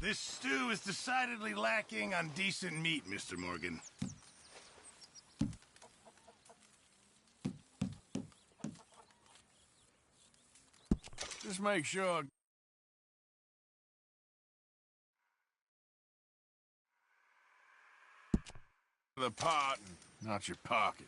This stew is decidedly lacking on decent meat, Mr. Morgan. Just make sure... the pot, and not your pocket.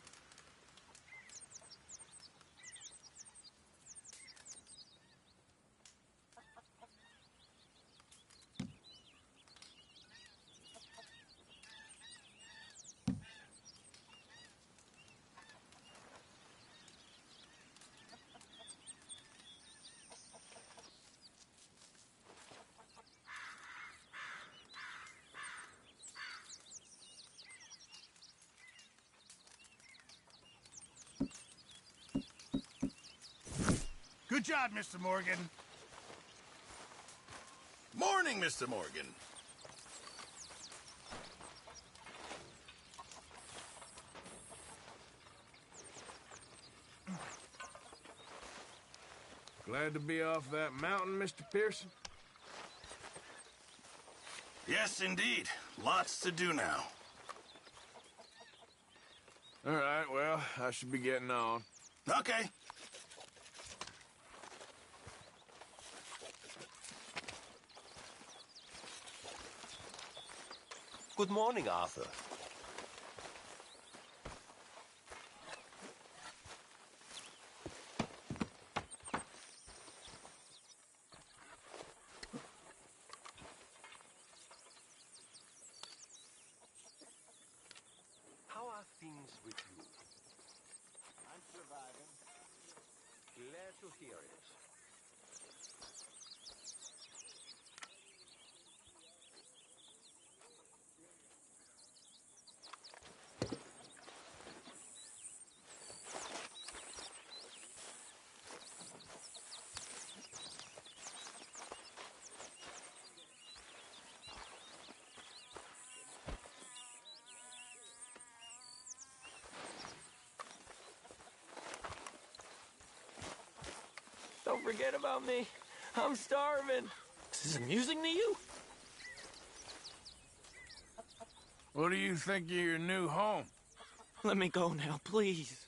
Good job, Mr. Morgan. Morning, Mr. Morgan. Glad to be off that mountain, Mr. Pearson? Yes, indeed. Lots to do now. All right, well, I should be getting on. Okay. Good morning, Arthur. How are things with you? I'm surviving. Glad to hear it. Don't forget about me. I'm starving. This is amusing to you? What do you think of your new home? Let me go now, please.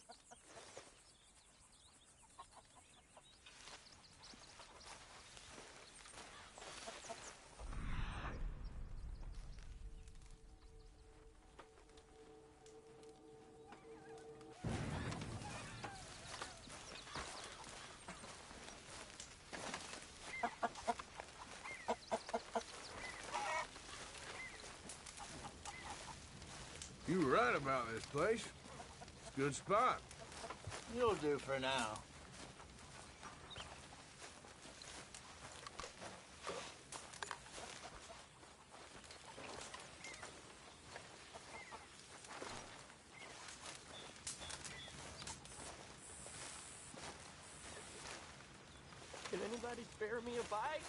You were right about this place. It's a good spot. You'll do for now. Can anybody spare me a bite?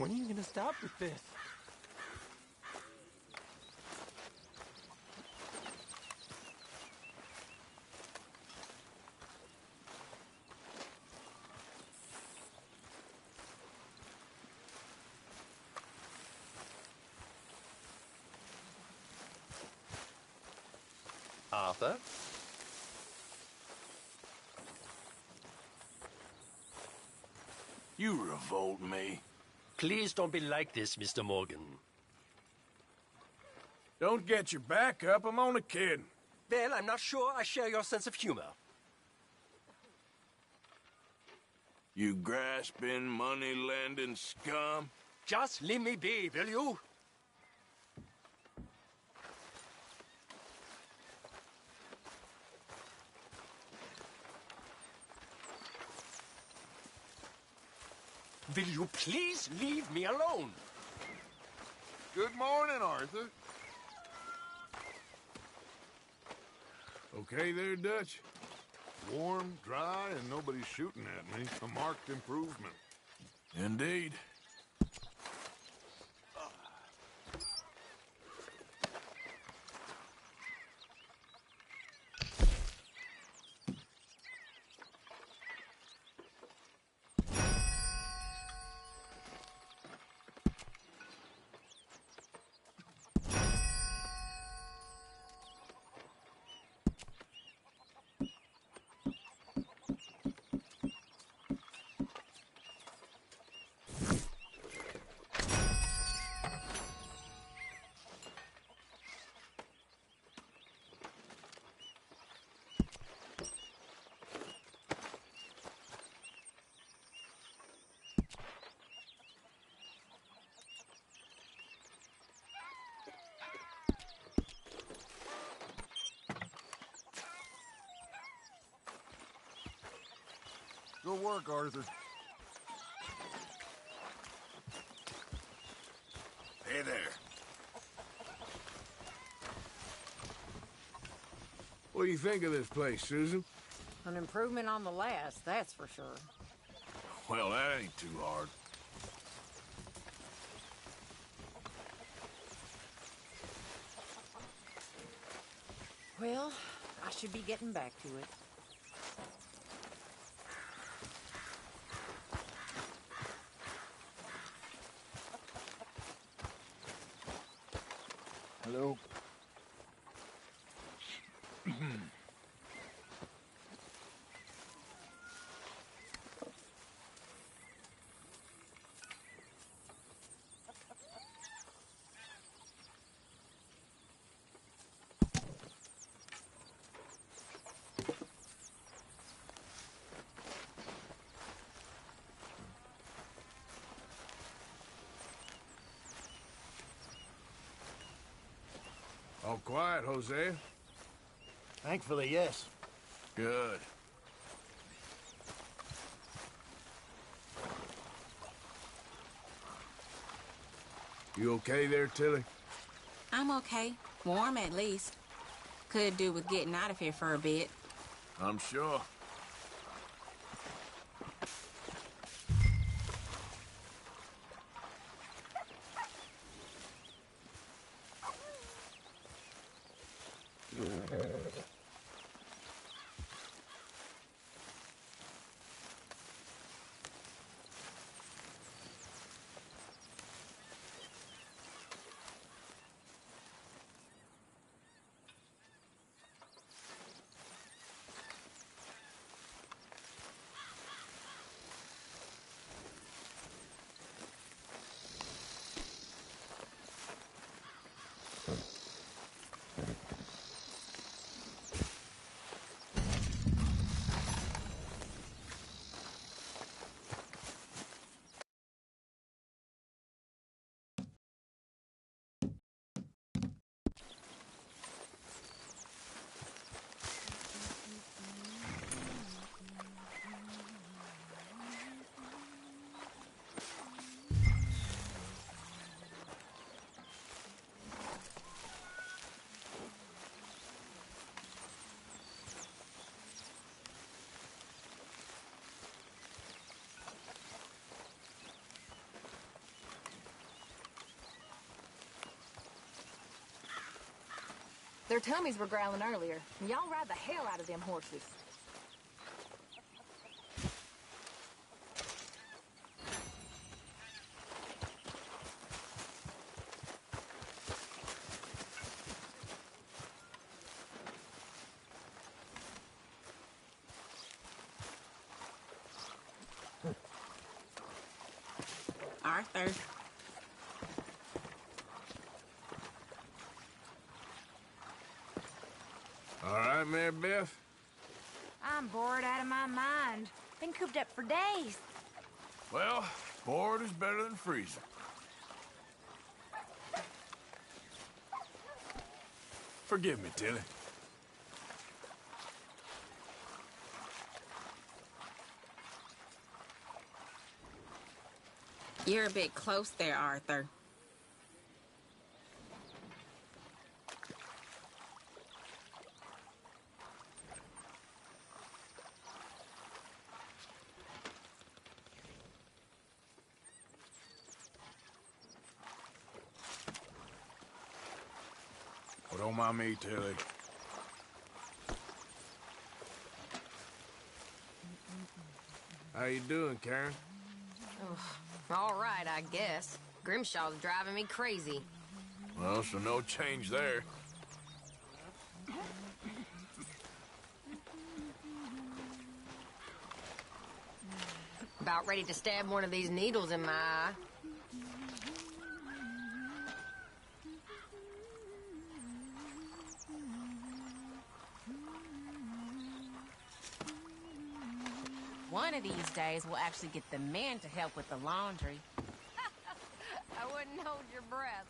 When are you gonna stop with this? Arthur? You revolt me. Please don't be like this, Mr. Morgan. Don't get your back up, I'm only kidding. Well, I'm not sure I share your sense of humor. You grasping, money-lending scum. Just leave me be, will you? Will you please leave me alone? Good morning, Arthur. Okay there, Dutch? Warm, dry, and nobody's shooting at me. A marked improvement. Indeed. Good work, Arthur. Hey there. What do you think of this place, Susan? An improvement on the last, that's for sure. Well, that ain't too hard. Well, I should be getting back to it. Hello. All quiet, Hosea? Thankfully, yes. Good. You okay there, Tilly? I'm okay. Warm, at least. Could do with getting out of here for a bit. I'm sure. Their tummies were growling earlier. And y'all ride the hell out of them horses. Arthur. All right, Mary Beth? I'm bored out of my mind. Been cooped up for days. Well, bored is better than freezing. Forgive me, Tilly. You're a bit close there, Arthur. Well, don't mind me, Tilly. How you doing, Karen? All right, I guess. Grimshaw's driving me crazy. Well, so no change there. About ready to stab one of these needles in my eye. One of these days, we'll actually get the men to help with the laundry. I wouldn't hold your breath.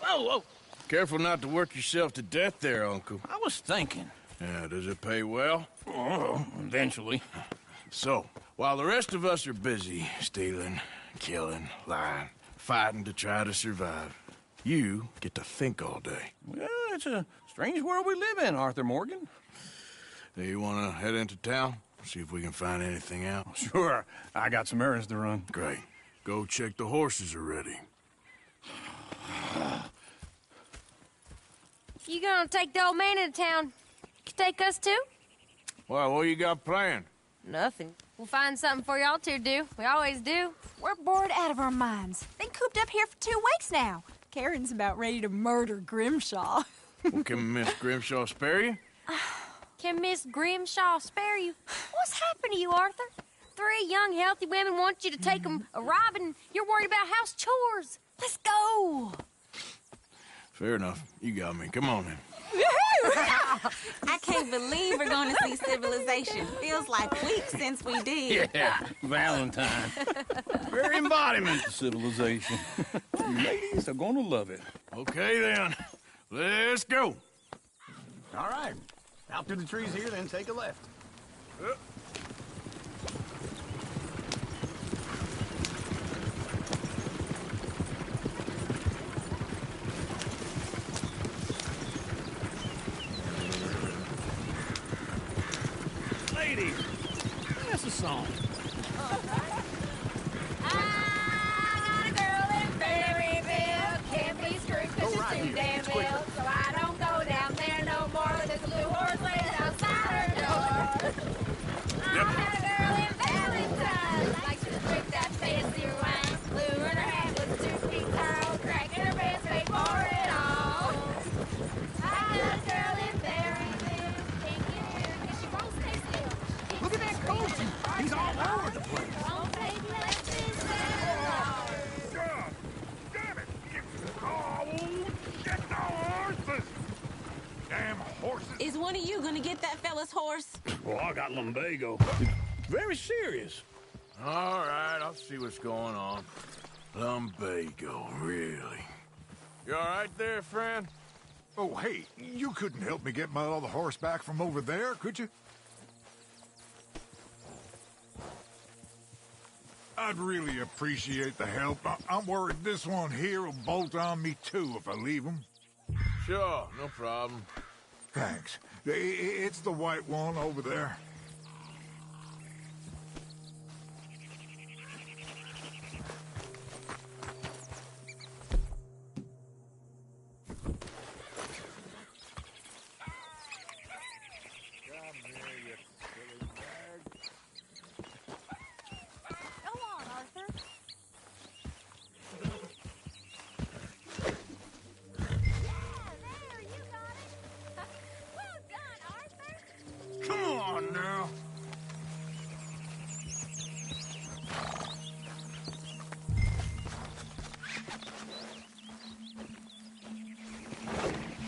Oh, Careful not to work yourself to death there, Uncle. I was thinking. Yeah, does it pay well? Oh, eventually. So, while the rest of us are busy stealing, killing, lying, fighting to try to survive, you get to think all day. Well, it's a strange world we live in, Arthur Morgan. Do you want to head into town? See if we can find anything out? Sure. I got some errands to run. Great. Go check the horses are ready. You gonna take the old man into town? You take us too? Well, what you got planned? Nothing. We'll find something for y'all to do. We always do. We're bored out of our minds. Been cooped up here for 2 weeks now. Karen's about ready to murder Grimshaw. Well, can Miss Grimshaw spare you? Can Miss Grimshaw spare you? What's happened to you, Arthur? 3 young, healthy women want you to take them a robbing. You're worried about house chores. Let's go. Fair enough. You got me. Come on, then. I can't believe we're going to see civilization. Feels like weeks since we did. Yeah, Valentine. Very embodiment of civilization. You ladies are gonna love it. Okay, then. Let's go. All right. Out through the trees here, then take a left. Ladies, that's a song. I got a girl in Berryville. Can't be screwed 'cause she's too damn ill. So I don't go down there no more. There's a blue horse laying outside her door. I had a girl in Valentine. Likes to drink that fancy wine. Blue in her hat was 2 feet tall. Cracking her pants paid for it all. I got a girl in Berryville. Can't get her 'cause she won't stay still. Look at that coach. He's all over the place. Won't take less than 7 hours. Damn it! Oh, get the horses! Damn horses! Is one of you going to get that mama's horse? Well, I got lumbago. It's very serious. All right, I'll see what's going on. Lumbago, really? You all right there, friend? Oh, hey, you couldn't help me get my other horse back from over there, could you? I'd really appreciate the help. I'm worried this one here will bolt on me too if I leave him. Sure, no problem. Thanks. It's the white one over there. Come on now.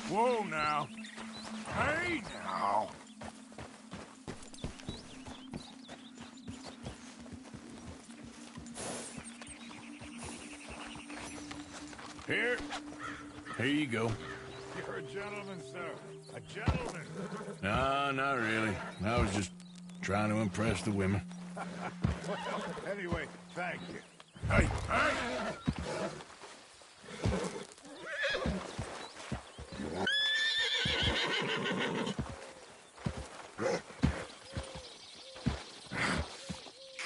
Whoa now. Hey now. Here you go. You're a gentleman, sir. A gentleman. No, not really. I was just trying to impress the women. Well, anyway, thank you. Hey, hey!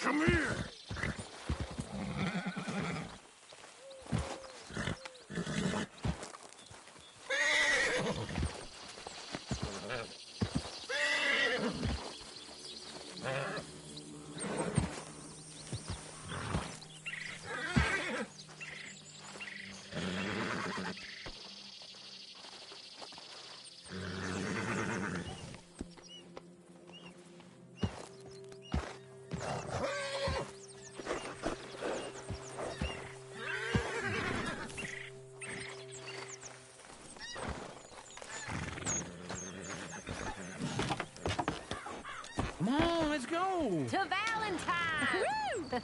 Come here. Come on, let's go. To Valentine!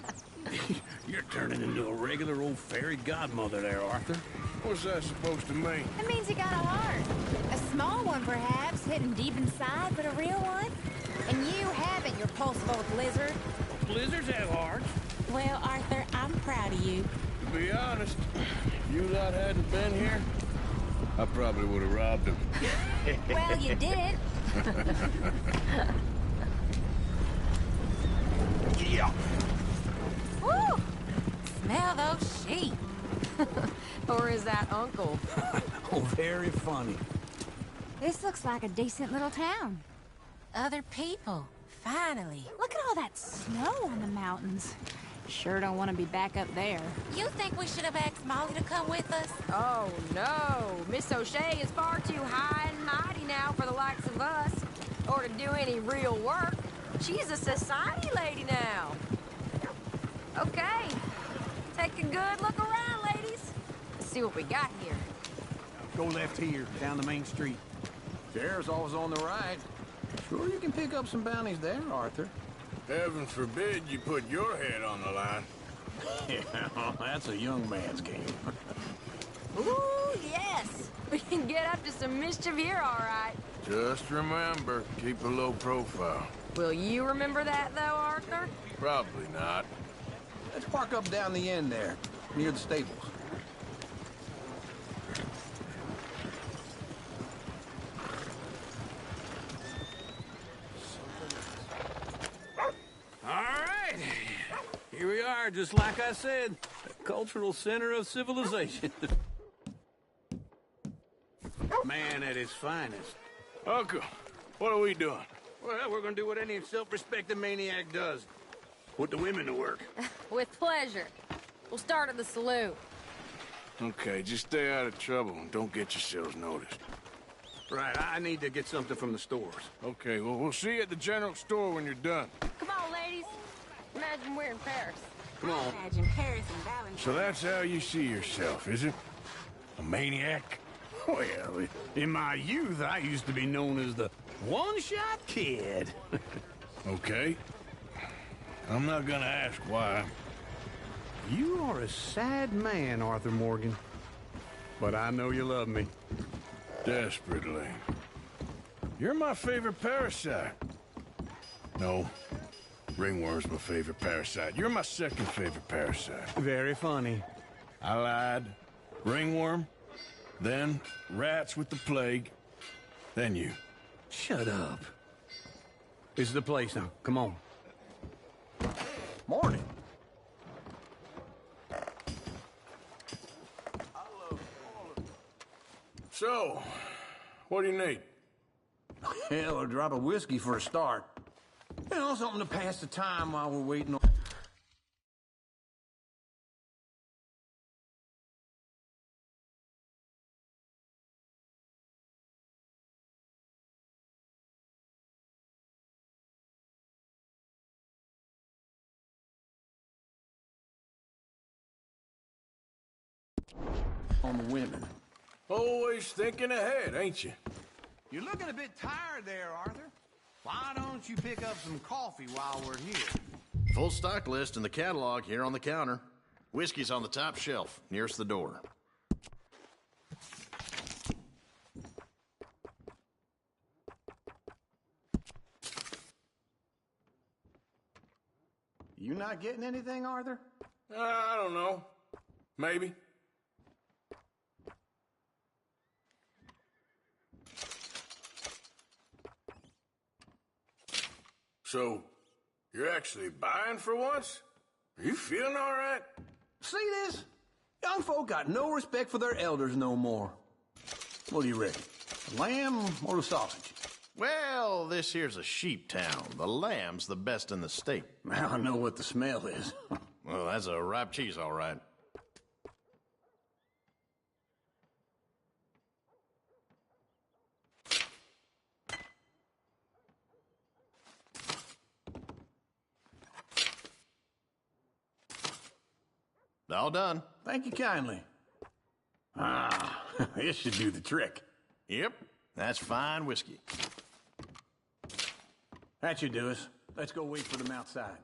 You're turning into a regular old fairy godmother there, Arthur. What's that supposed to mean? It means you got a heart. A small one, perhaps, hidden deep inside, but a real one. And you haven't, your pulseful with lizard. Blizzards have hearts. Well, Arthur, I'm proud of you. To be honest, if you lot hadn't been here, I probably would have robbed him. Well, you did. Yeah. Woo! Smell those sheep. Or is that Uncle? Oh, very funny. This looks like a decent little town. Other people. Finally. Look at all that snow on the mountains. Sure don't want to be back up there. You think we should have asked Molly to come with us? Oh, no. Miss O'Shea is far too high and mighty now for the likes of us, or to do any real work. She's a society lady now. Okay. Take a good look around, ladies. Let's see what we got here. Go left here, down the main street. Sheriff's always on the right. Sure you can pick up some bounties there, Arthur. Heaven forbid you put your head on the line. Yeah, that's a young man's game. Ooh, yes. We can get up to some mischief here, all right. Just remember, keep a low profile. Will you remember that, though, Arthur? Probably not. Let's park up down the end there, near the stables. All right. Here we are, just like I said. The cultural center of civilization. Man at his finest. Uncle, what are we doing? Well, we're gonna do what any self-respecting maniac does. Put the women to work. With pleasure. We'll start at the saloon. Okay, just stay out of trouble and don't get yourselves noticed. Right, I need to get something from the stores. Okay, well, we'll see you at the general store when you're done. Come on, ladies. Imagine we're in Paris. Come on. Imagine Paris and Valentine. So that's how you see yourself, is it? A maniac? Well, in my youth, I used to be known as the One-shot kid. Okay. I'm not gonna ask why. You are a sad man, Arthur Morgan. But I know you love me. Desperately. You're my favorite parasite. No. Ringworm's my favorite parasite. You're my second favorite parasite. Very funny. I lied. Ringworm. Then rats with the plague. Then you. Shut up. This is the place now. Come on. Morning. So, what do you need? Hell, a drop of whiskey for a start. You know, something to pass the time while we're waiting on... on the women. Always thinking ahead, ain't you? You're looking a bit tired there, Arthur. Why don't you pick up some coffee while we're here? Full stock list in the catalog here on the counter. Whiskey's on the top shelf, nearest the door. You not getting anything, Arthur? I don't know. Maybe. So, you're actually buying for once? Are you feeling all right? See this? Young folk got no respect for their elders no more. What do you reckon? The lamb or the sausage? Well, this here's a sheep town. The lamb's the best in the state. I know what the smell is. Well, that's a ripe cheese, all right. All done. Thank you kindly. Ah, this should do the trick. Yep, that's fine whiskey. That should do us. Let's go wait for them outside.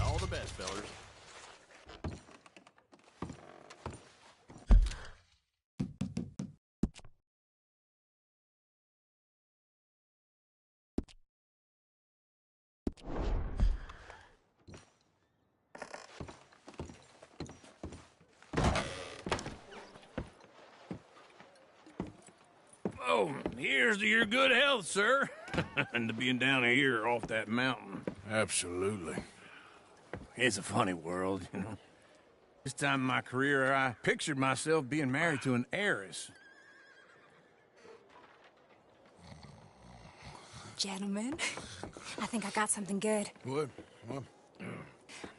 All the best, fellers. Oh, here's to your good health, sir. And to being down here off that mountain. Absolutely. It's a funny world, you know. This time in my career, I pictured myself being married to an heiress. Gentlemen, I think I got something good. What?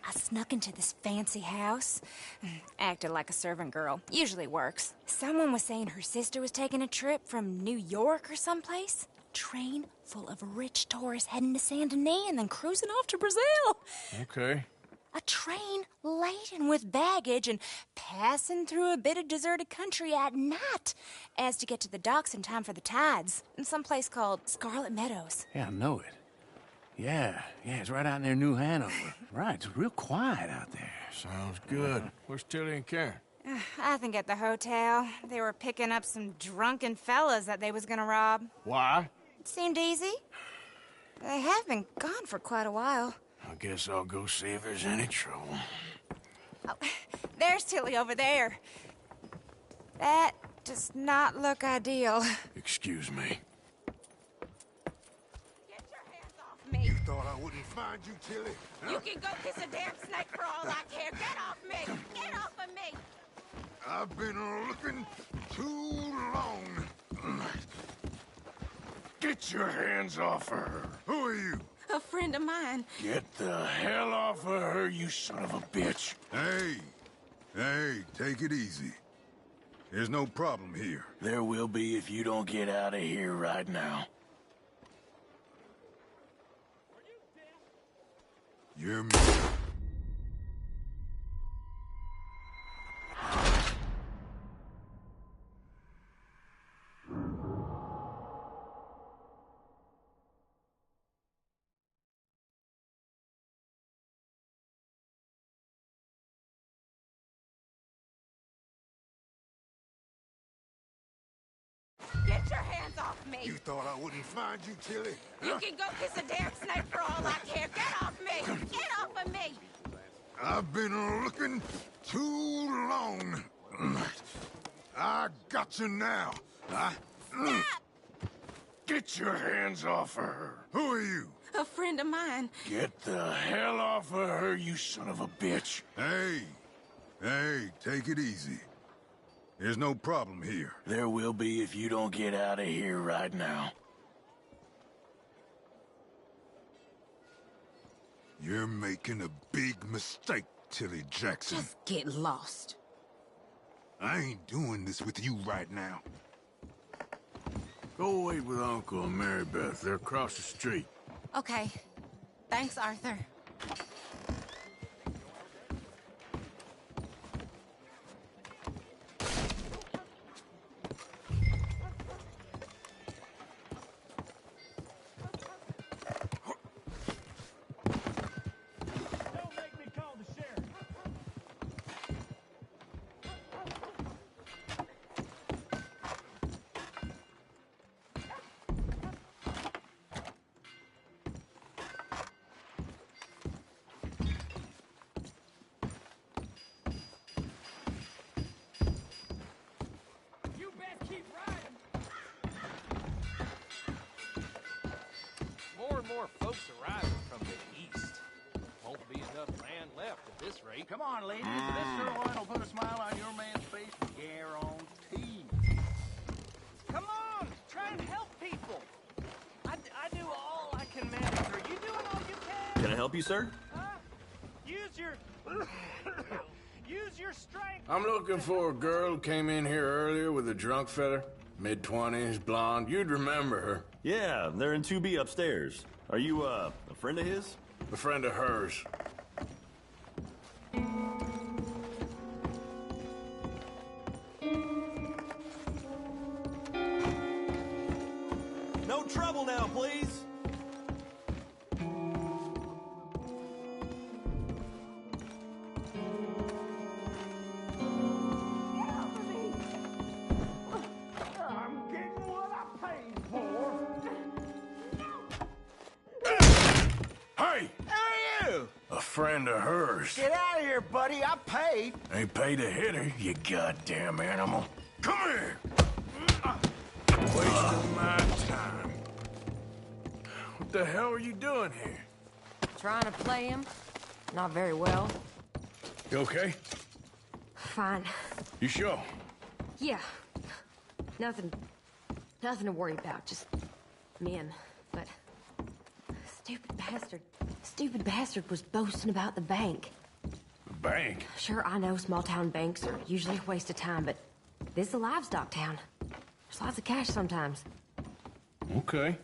I snuck into this fancy house, acted like a servant girl. Usually works. Someone was saying her sister was taking a trip from New York or someplace. Train full of rich tourists heading to Saint Denis and then cruising off to Brazil. Okay. A train laden with baggage and passing through a bit of deserted country at night as to get to the docks in time for the tides in some place called Scarlet Meadows. Yeah, I know it. Yeah, it's right out near New Hanover. Right, it's real quiet out there. Sounds good. Where's Tilly and Karen? I think at the hotel. They were picking up some drunken fellas that they was gonna rob. Why? It seemed easy. They have been gone for quite a while. I guess I'll go see if there's any trouble. Oh, there's Tilly over there. That does not look ideal. Excuse me. Get your hands off me. You thought I wouldn't find you, Tilly? Huh? You can go kiss a damn snake for all I care. Get off me. Get off of me. I've been looking too long. Get your hands off of her. Who are you? A friend of mine. Get the hell off of her, you son of a bitch. Hey, take it easy. There's no problem here. There will be if you don't get out of here right now. You're me. Get your hands off me. You thought I wouldn't find you, Tilly? You can go kiss a damn snake for all I care. Get off me. Get off of me. I've been looking too long. I got you now. Stop! Get your hands off of her. Who are you? A friend of mine. Get the hell off of her, you son of a bitch. Hey, take it easy. There's no problem here. There will be if you don't get out of here right now. You're making a big mistake, Tilly Jackson. Just get lost. I ain't doing this with you right now. Go wait with Uncle and Mary Beth. They're across the street. Okay. Thanks, Arthur. More folks arriving from the east. Won't be enough land left at this rate. Come on, ladies. This sirloin will put a smile on your man's face, guaranteed. Come on, try and help people. I do all I can manage. Are you doing all you can? Can I help you, sir? Use your strength. I'm looking for a girl who came in here earlier with a drunk fella. Mid-20s, blonde. You'd remember her. Yeah, they're in 2B upstairs. Are you, a friend of his? A friend of hers. No trouble now, please. Friend of hers. Get out of here, buddy. I paid. Ain't paid to hit her, you goddamn animal. Come here! Wasting my time. What the hell are you doing here? Trying to play him. Not very well. You okay? Fine. You sure? Yeah. Nothing to worry about. Just men. But stupid bastard was boasting about the bank. The bank? Sure, I know small town banks are usually a waste of time, but this is a livestock town. There's lots of cash sometimes. Okay.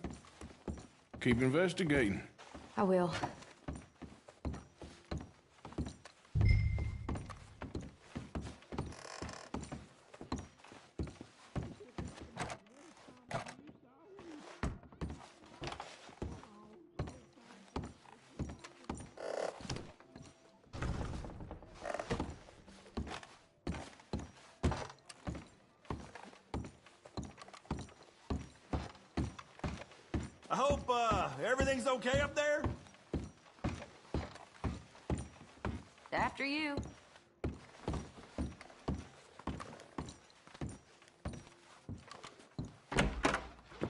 Keep investigating. I will. I hope, everything's okay up there? After you.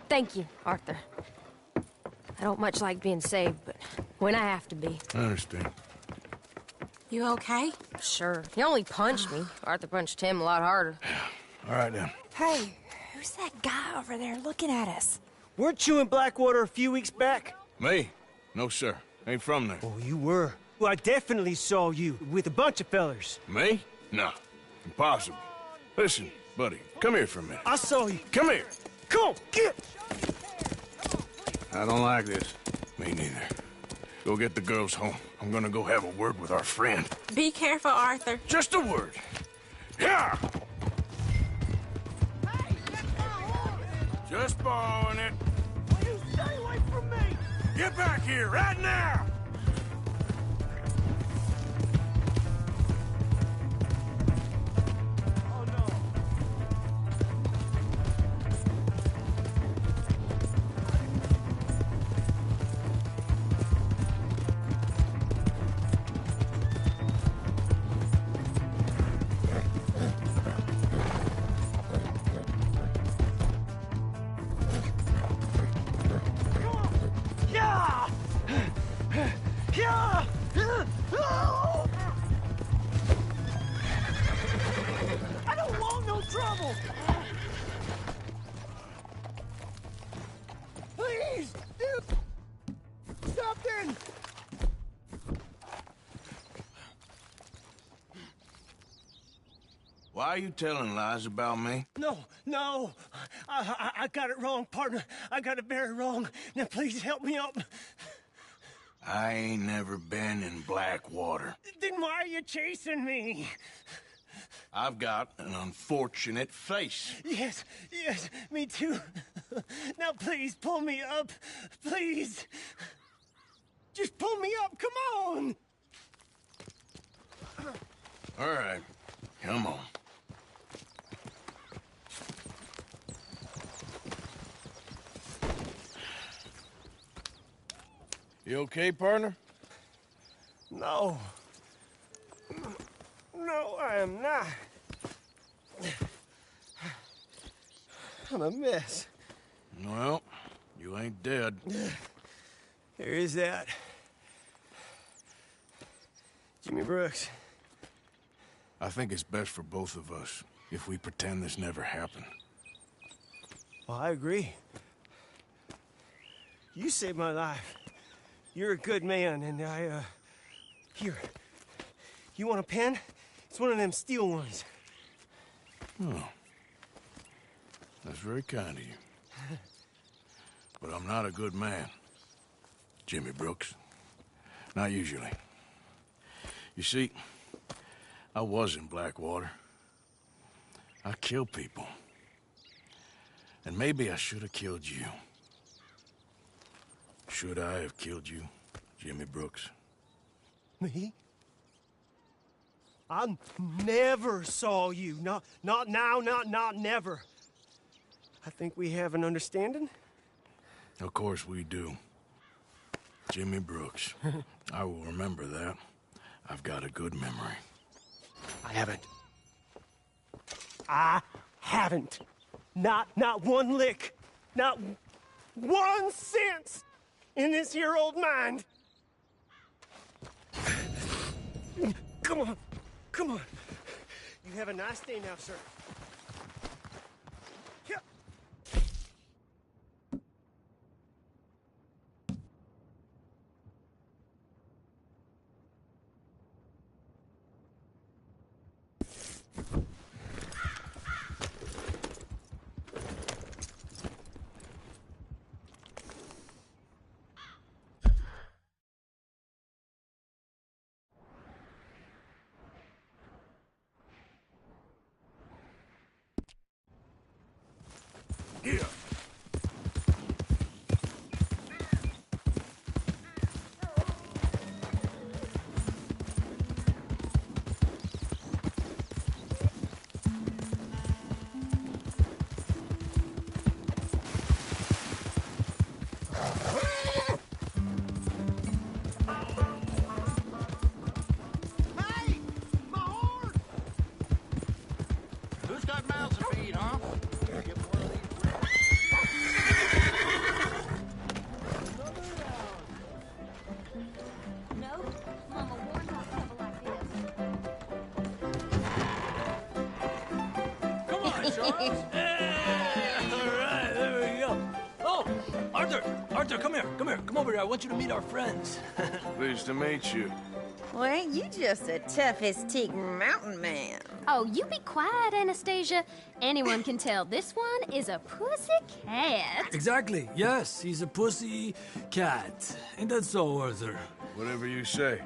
Thank you, Arthur. I don't much like being saved, but when I have to be. I understand. You okay? Sure. He only punched me. Arthur punched him a lot harder. All right, then. Hey, who's that guy over there looking at us? Weren't you in Blackwater a few weeks back? Me? No, sir. Ain't from there. Oh, you were. Well, I definitely saw you with a bunch of fellers. Me? No. Impossible. Listen, buddy, come here for a minute. I saw you. Come here. Come on, get! I don't like this. Me neither. Go get the girls home. I'm gonna go have a word with our friend. Be careful, Arthur. Just a word. Yeah! Just borrowing it. Will you stay away from me? Get back here, right now! I don't want no trouble! Please, do something! Why are you telling lies about me? No. I got it wrong, partner. I got it very wrong. Now, please help me up. I ain't never been in Blackwater. Then why are you chasing me? I've got an unfortunate face. Yes, me too. Now, please, pull me up. Please. Just pull me up, come on. All right, come on. You okay, partner? No. No, I am not. I'm a mess. Well, you ain't dead. There is that. Jimmy Brooks. I think it's best for both of us if we pretend this never happened. Well, I agree. You saved my life. You're a good man, and here. You want a pen? It's one of them steel ones. Oh. That's very kind of you. But I'm not a good man, Jimmy Brooks. Not usually. You see, I was in Blackwater. I killed people. And maybe I should have killed you. Should I have killed you, Jimmy Brooks? Me? I never saw you. Not now, not never. I think we have an understanding. Of course we do. Jimmy Brooks. I will remember that. I've got a good memory. I haven't. Not one lick. Not 1 cent in this here old mind. Come on. You have a nice day now, sir. Yeah. Yeah. right, there we go. Oh, Arthur, come here. Come over here. I want you to meet our friends. Pleased to meet you. Well, you just a tough-as-teak mountain man. Oh, you be quiet, Anastasia. Anyone can tell this one is a pussy cat. Exactly. Yes, he's a pussy cat. Ain't that so, Arthur? Whatever you say.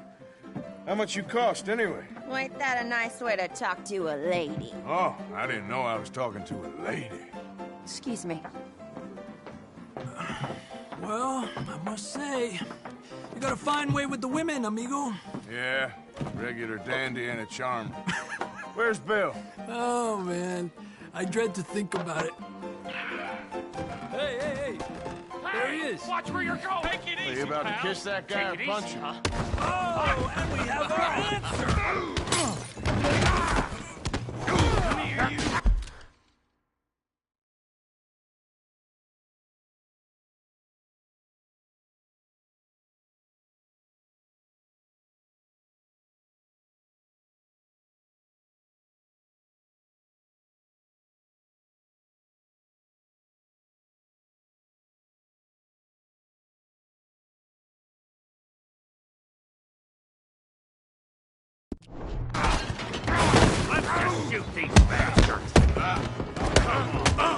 How much you cost, anyway? Well, ain't that a nice way to talk to a lady? Oh, I didn't know I was talking to a lady. Excuse me. Well, I must say, you got a fine way with the women, amigo. Yeah, regular dandy and a charmer. Where's Bill? Oh, man. I dread to think about it. Hey! There he is. Watch where you're going. Take it easy, Are you about to kiss that guy or punch him? Oh, and we have our answer. Come here, you. Let's just shoot these bastards.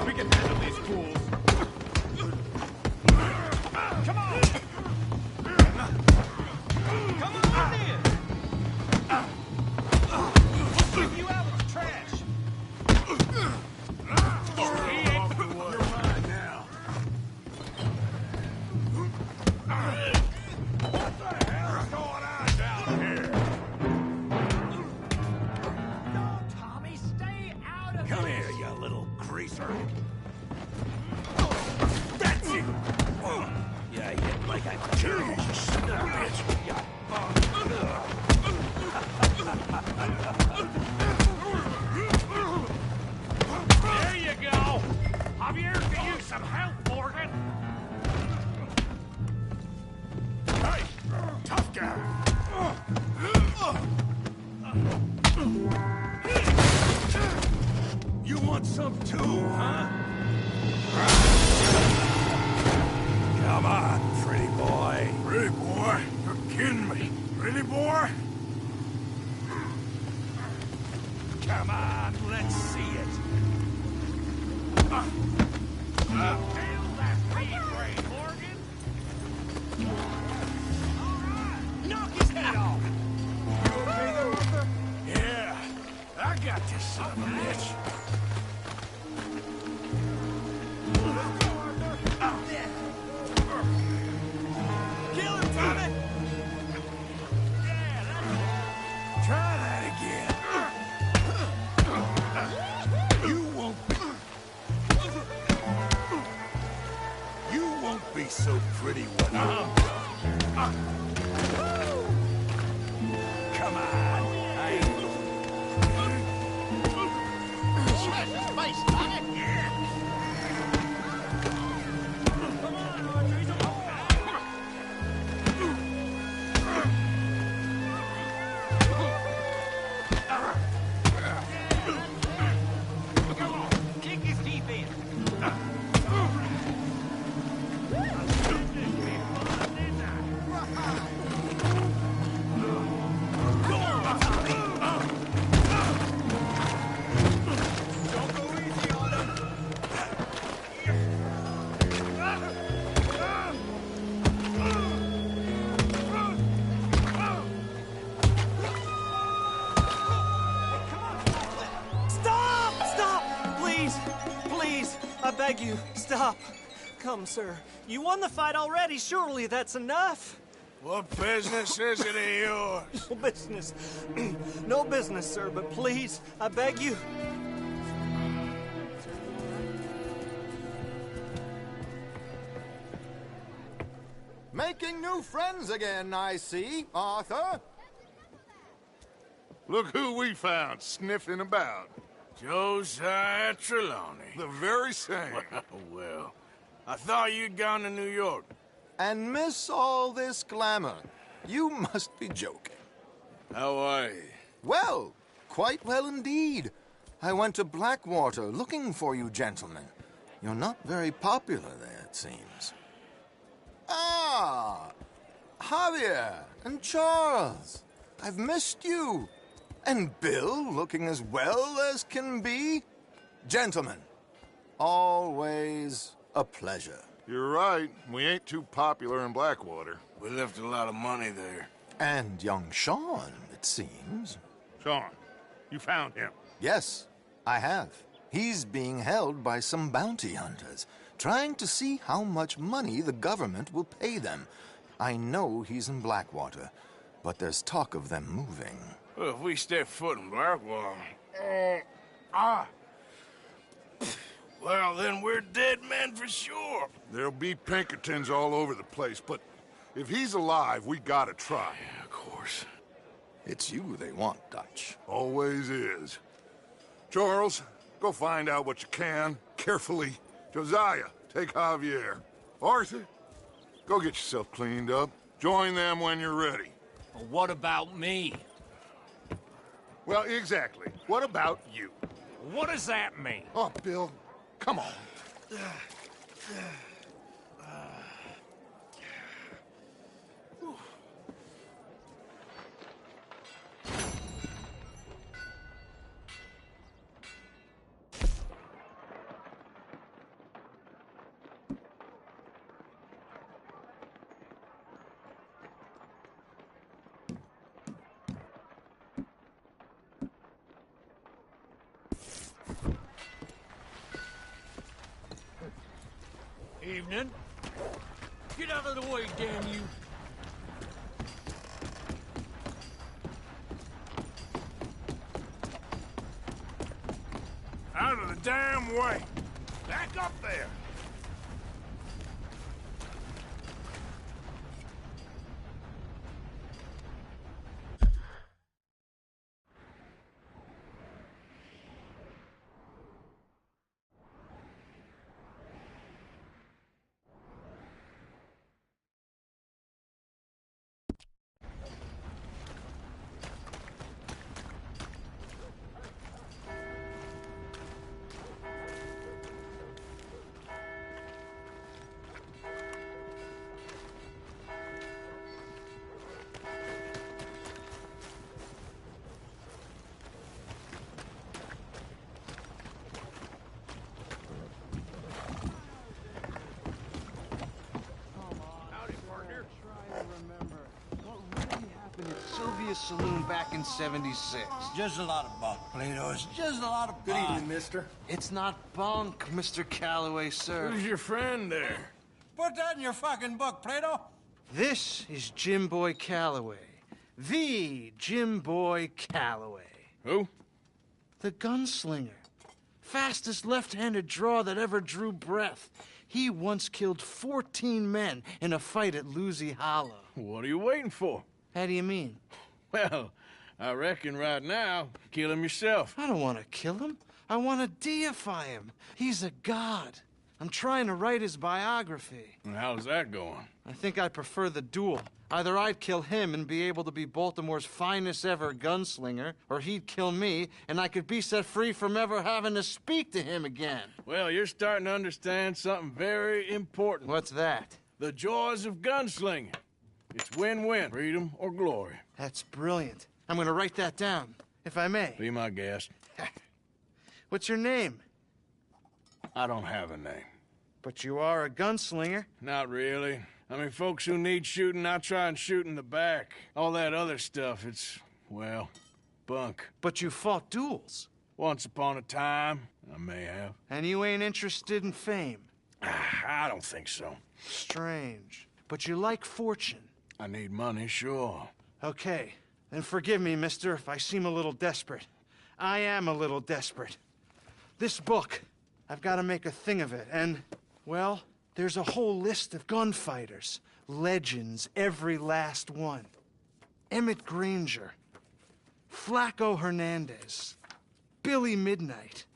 We can handle these fools. Come on! Come on in! We'll sweep you out with the trash. He ain't the one. You're mine now. What the hell is going on down here? Come here, you little greaser. That's it! Yeah, hit like a jerk, son of a bitch. There you go. Javier can use some help, Morgan. Hey, tough guy. You want some too, huh? Come on, pretty boy. Pretty boy? You're kidding me. Pretty boy? Come on, let's see it. Nail that feed brain, Morgan. All right, knock his head off. You okay there, Arthur? Yeah, I got this son of a bitch. Kill him, Tommy! Yeah, that's it. Try that again. You won't be so pretty when I'm done. Come on. Space, Tommy. Come on, Arthur. He's almost Come on, kick his teeth in. I beg you, stop. Come, sir. You won the fight already. Surely that's enough. What business is it of yours? No business. No business, sir, but please, I beg you. Making new friends again, I see, Arthur. Look who we found sniffing about. Josiah Trelawney. The very same. Well, I thought you'd gone to New York. And miss all this glamour. You must be joking. How are you? Well, quite well indeed. I went to Blackwater looking for you gentlemen. You're not very popular there, it seems. Ah! Javier and Charles. I've missed you. And Bill looking as well as can be. Gentlemen, always a pleasure. You're right. We ain't too popular in Blackwater. We left a lot of money there. And young Sean, it seems. Sean, you found him? Yes, I have. He's being held by some bounty hunters, trying to see how much money the government will pay them. I know he's in Blackwater, but there's talk of them moving. Well, if we step foot in Blackwater... Well, then we're dead men for sure. There'll be Pinkertons all over the place, but if he's alive, we gotta try. Yeah, of course. It's you they want, Dutch. Always is. Charles, go find out what you can, carefully. Josiah, take Javier. Arthur, go get yourself cleaned up. Join them when you're ready. Well, what about me? Well, exactly. What about you? What does that mean? Oh, Bill, come on. Evening. Get out of the way, damn you. Out of the damn way. Back up there. Saloon back in '76. Just a lot of bunk, Plato. It's just a lot of bunk. Good evening, mister. It's not bunk, Mr. Calloway, sir. Who's your friend there? Put that in your fucking book, Plato. This is Jim Boy Calloway. The Jim Boy Calloway. Who? The gunslinger. Fastest left-handed draw that ever drew breath. He once killed 14 men in a fight at Lucy Hollow. What are you waiting for? How do you mean? Well, I reckon right now, kill him yourself. I don't want to kill him. I want to deify him. He's a god. I'm trying to write his biography. And how's that going? I think I prefer the duel. Either I'd kill him and be able to be Baltimore's finest ever gunslinger, or he'd kill me, and I could be set free from ever having to speak to him again. Well, you're starting to understand something very important. What's that? The joys of gunslinging. It's win-win, freedom or glory. That's brilliant. I'm gonna write that down, if I may. Be my guest. What's your name? I don't have a name. But you are a gunslinger. Not really. I mean, folks who need shooting, I try and shoot in the back. All that other stuff, it's, well, bunk. But you fought duels. Once upon a time, I may have. And you ain't interested in fame? I don't think so. Strange. But you like fortune. I need money, sure. Okay. Then forgive me, mister, if I seem a little desperate. I am a little desperate. This book, I've got to make a thing of it, and, well, there's a whole list of gunfighters. Legends, every last one. Emmett Granger, Flaco Hernandez, Billy Midnight,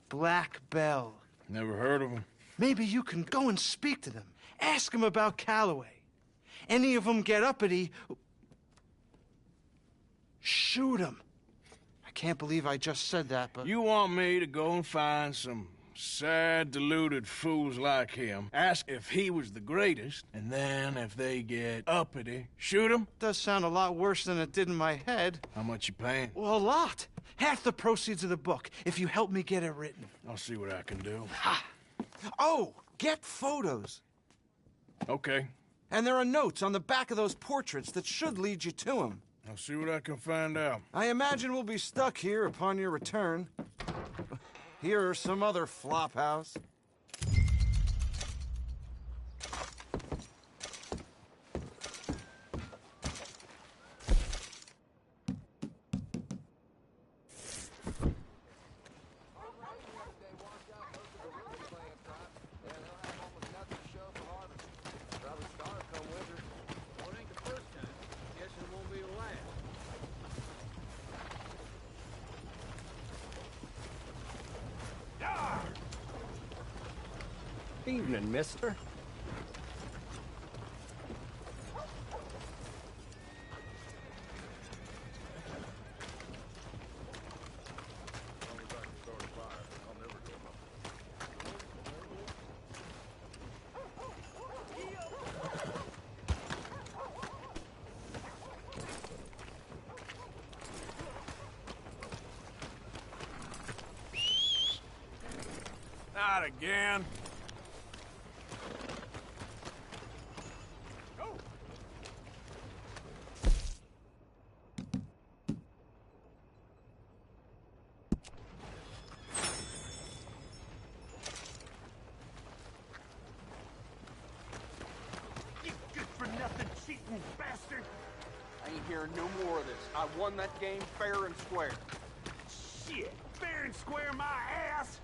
Black Bell. Never heard of them. Maybe you can go and speak to them. Ask them about Calloway. Any of them get uppity, shoot them. I can't believe I just said that, but... You want me to go and find some sad, deluded fools like him, ask if he was the greatest, and then if they get uppity, shoot him? Does sound a lot worse than it did in my head. How much you paying? Well, a lot. Half the proceeds of the book, if you help me get it written. I'll see what I can do. Ha! Oh, get photos. Okay. And there are notes on the back of those portraits that should lead you to him. I'll see what I can find out. I imagine we'll be stuck here upon your return. Here or some other flop house. Evening, mister. Not again. Bastard! I ain't hearing no more of this. I won that game fair and square. Shit! Fair and square my ass!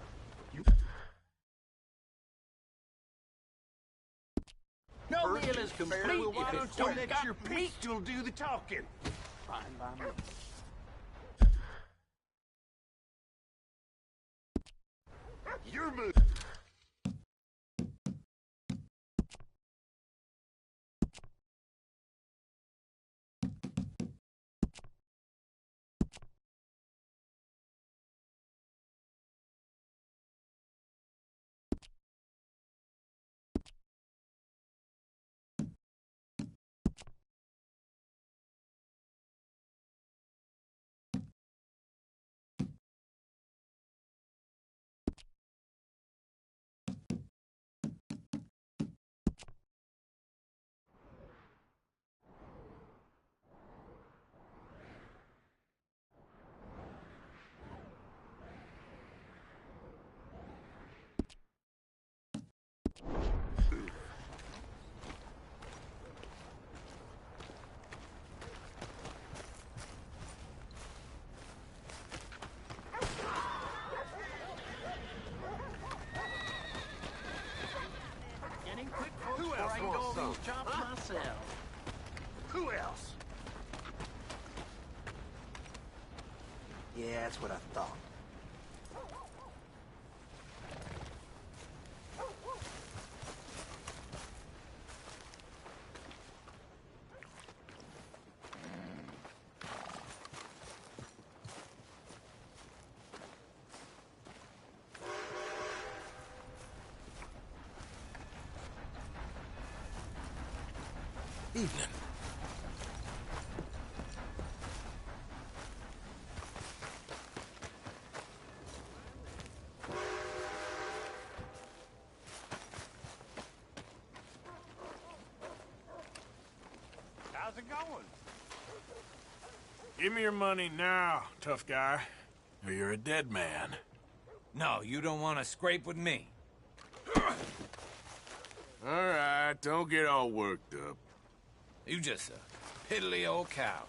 No deal is complete if it don't let your pistol do the talking. Fine by me. Your move. Who else wants some? Myself. Who else? Yeah, that's what I thought. Evening. How's it going? Give me your money now, tough guy, or you're a dead man. No, you don't want to scrape with me. All right, don't get all worked up. You just a piddly old cow.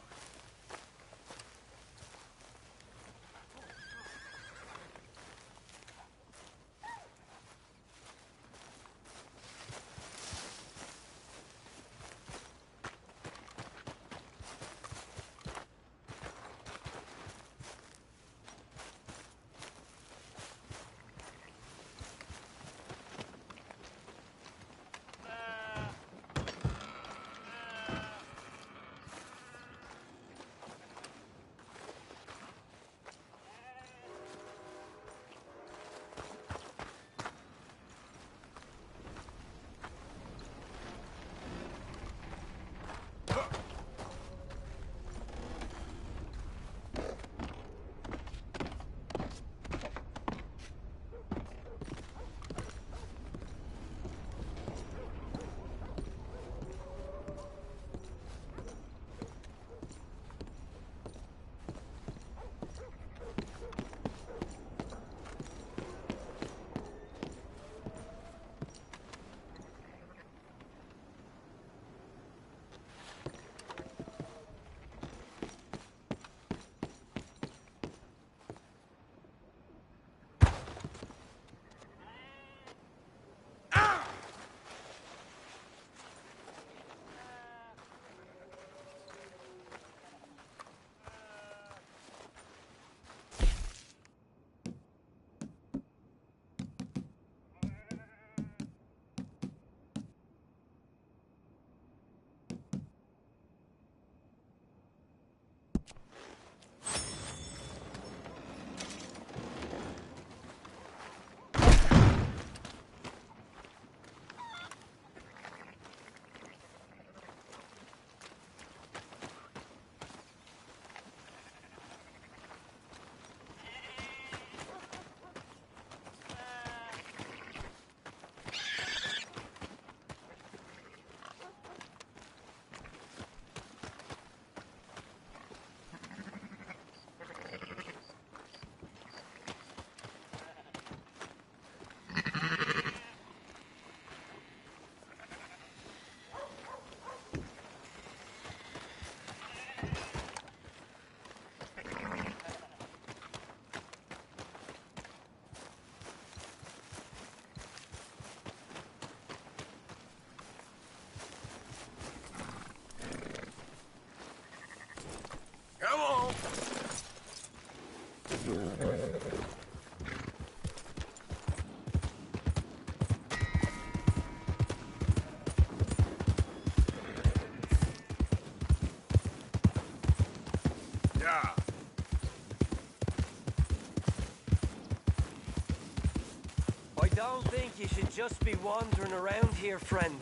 don't think you should just be wandering around here, friend.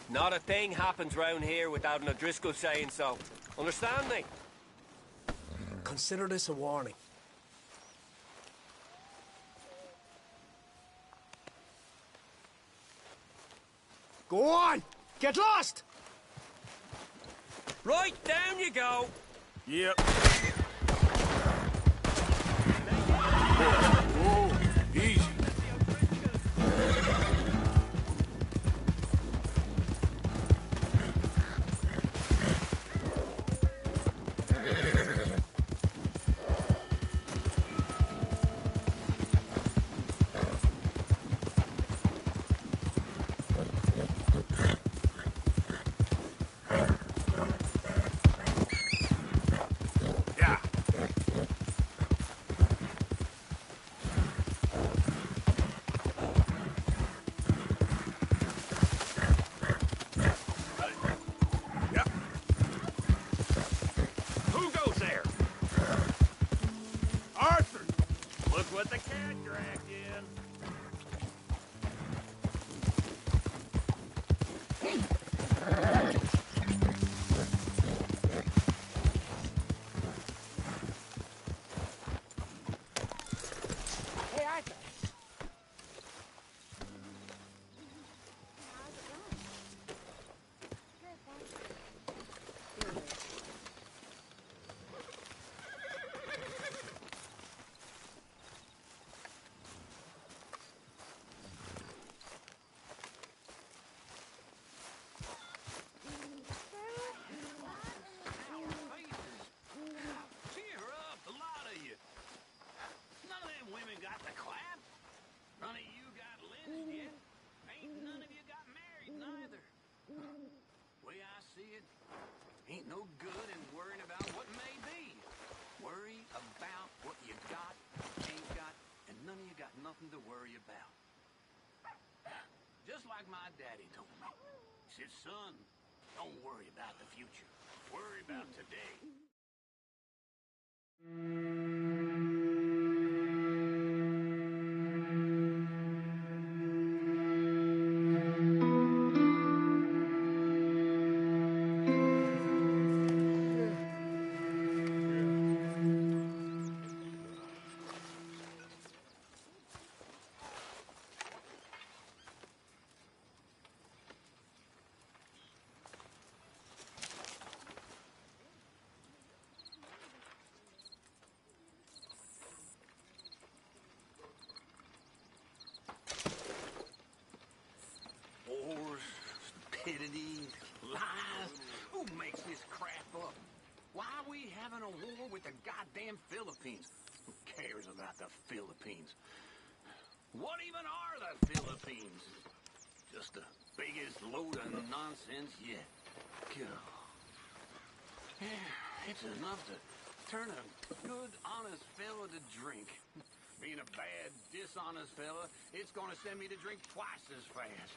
Not a thing happens round here without an O'Driscoll saying so. Understand me? Consider this a warning. Go on! Get lost! Right, down you go! Yep. Whoa, easy. What the cat dragged in. Hey, Arthur. Cheer up, a lot of you. None of them women got the clap. None of you got lynched yet. Ain't none of you got married neither. Way I see it, ain't no good in worrying about what may be. Worry about what you got, ain't got, and none of you got nothing to worry about. Just like my daddy told me. He said, son, don't worry about the future. Worry about today. Wars, stupidity, lies. Who makes this crap up? Why are we having a war with the goddamn Philippines? Who cares about the Philippines? What even are the Philippines? Just the biggest load of nonsense yet. God. Yeah, it's enough to turn a good, honest fella to drink. Being a bad, dishonest fella, it's gonna send me to drink twice as fast.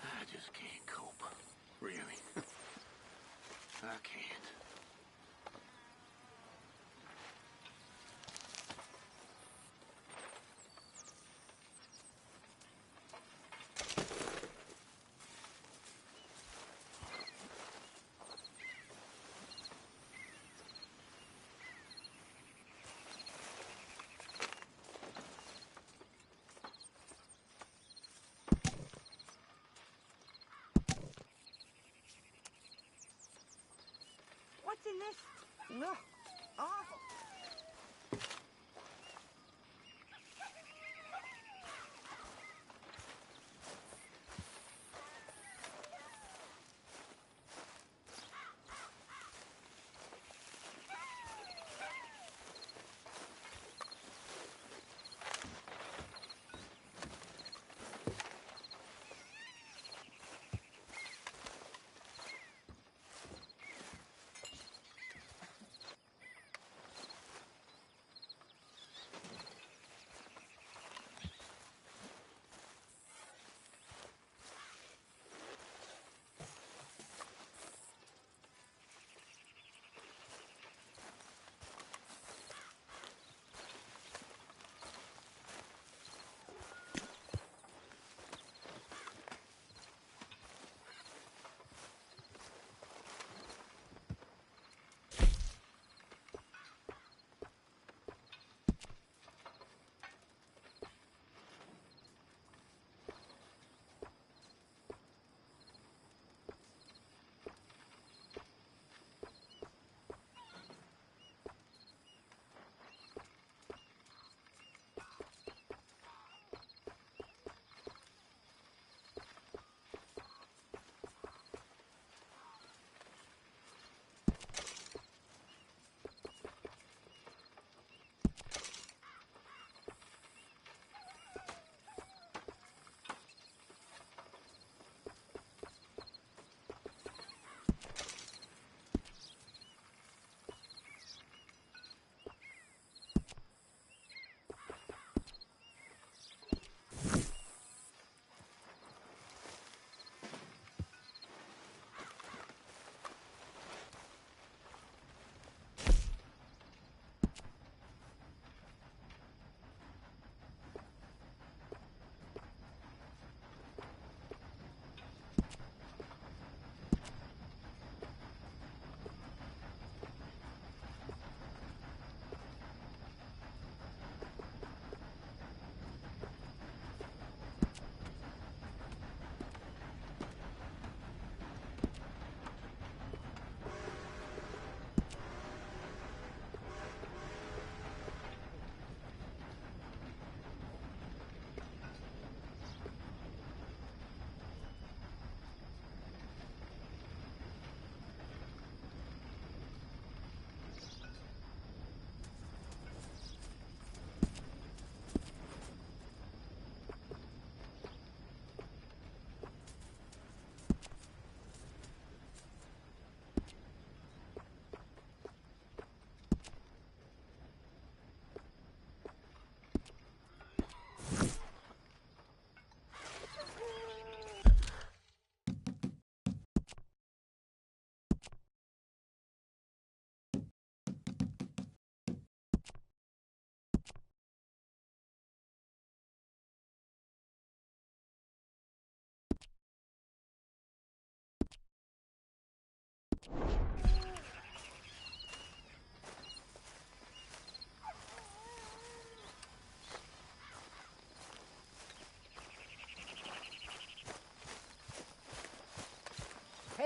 I just can't cope. Really. I can't. What's in this? No, awful.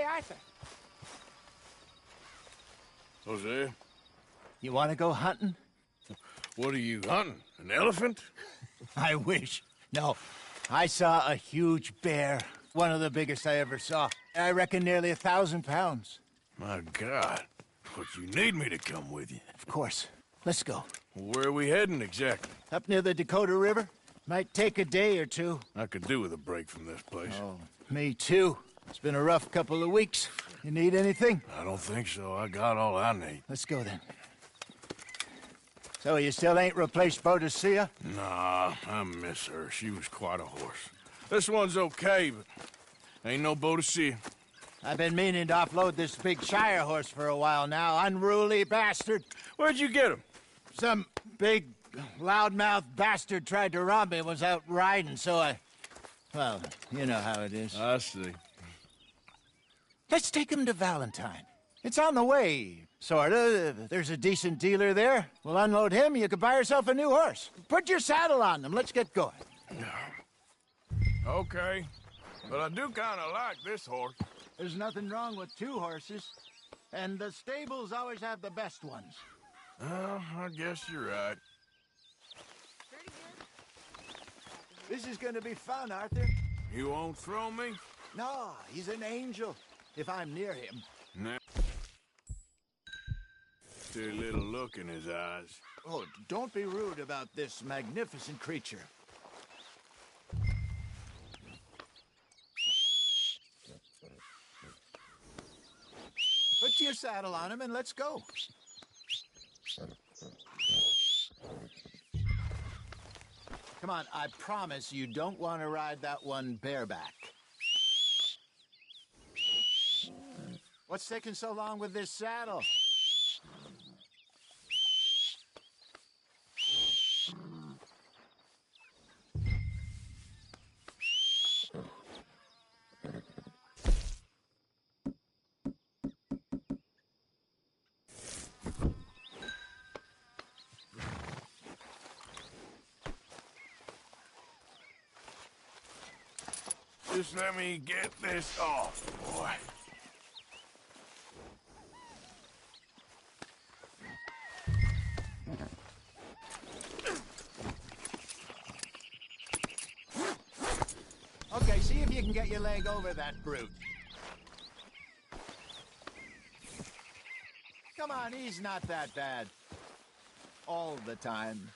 Hey, Arthur. Jose? You want to go hunting? What are you hunting? An elephant? I wish. No. I saw a huge bear. One of the biggest I ever saw. I reckon nearly 1,000 pounds. My God. But you need me to come with you. Of course. Let's go. Where are we heading exactly? Up near the Dakota River. Might take a day or two. I could do with a break from this place. Oh, me too. It's been a rough couple of weeks. You need anything? I don't think so. I got all I need. Let's go then. So you still ain't replaced Boadicea? Nah, I miss her. She was quite a horse. This one's okay, but ain't no Boadicea. I've been meaning to offload this big Shire horse for a while now. Unruly bastard. Where'd you get him? Some big, loudmouth bastard tried to rob me and was out riding, so I... Well, you know how it is. I see. Let's take him to Valentine. It's on the way, sorta. There's a decent dealer there. We'll unload him, you could buy yourself a new horse. Put your saddle on them, let's get going. Okay. But I do kind of like this horse. There's nothing wrong with two horses. And the stables always have the best ones. Oh, I guess you're right. This is gonna be fun, Arthur. You won't throw me? No, he's an angel. If I'm near him. Nah. Still a little look in his eyes. Oh, don't be rude about this magnificent creature. Put your saddle on him and let's go. Come on, I promise you don't want to ride that one bareback. What's taking so long with this saddle? Just let me get this off, boy. Okay, see if you can get your leg over that brute. Come on, he's not that bad. All the time.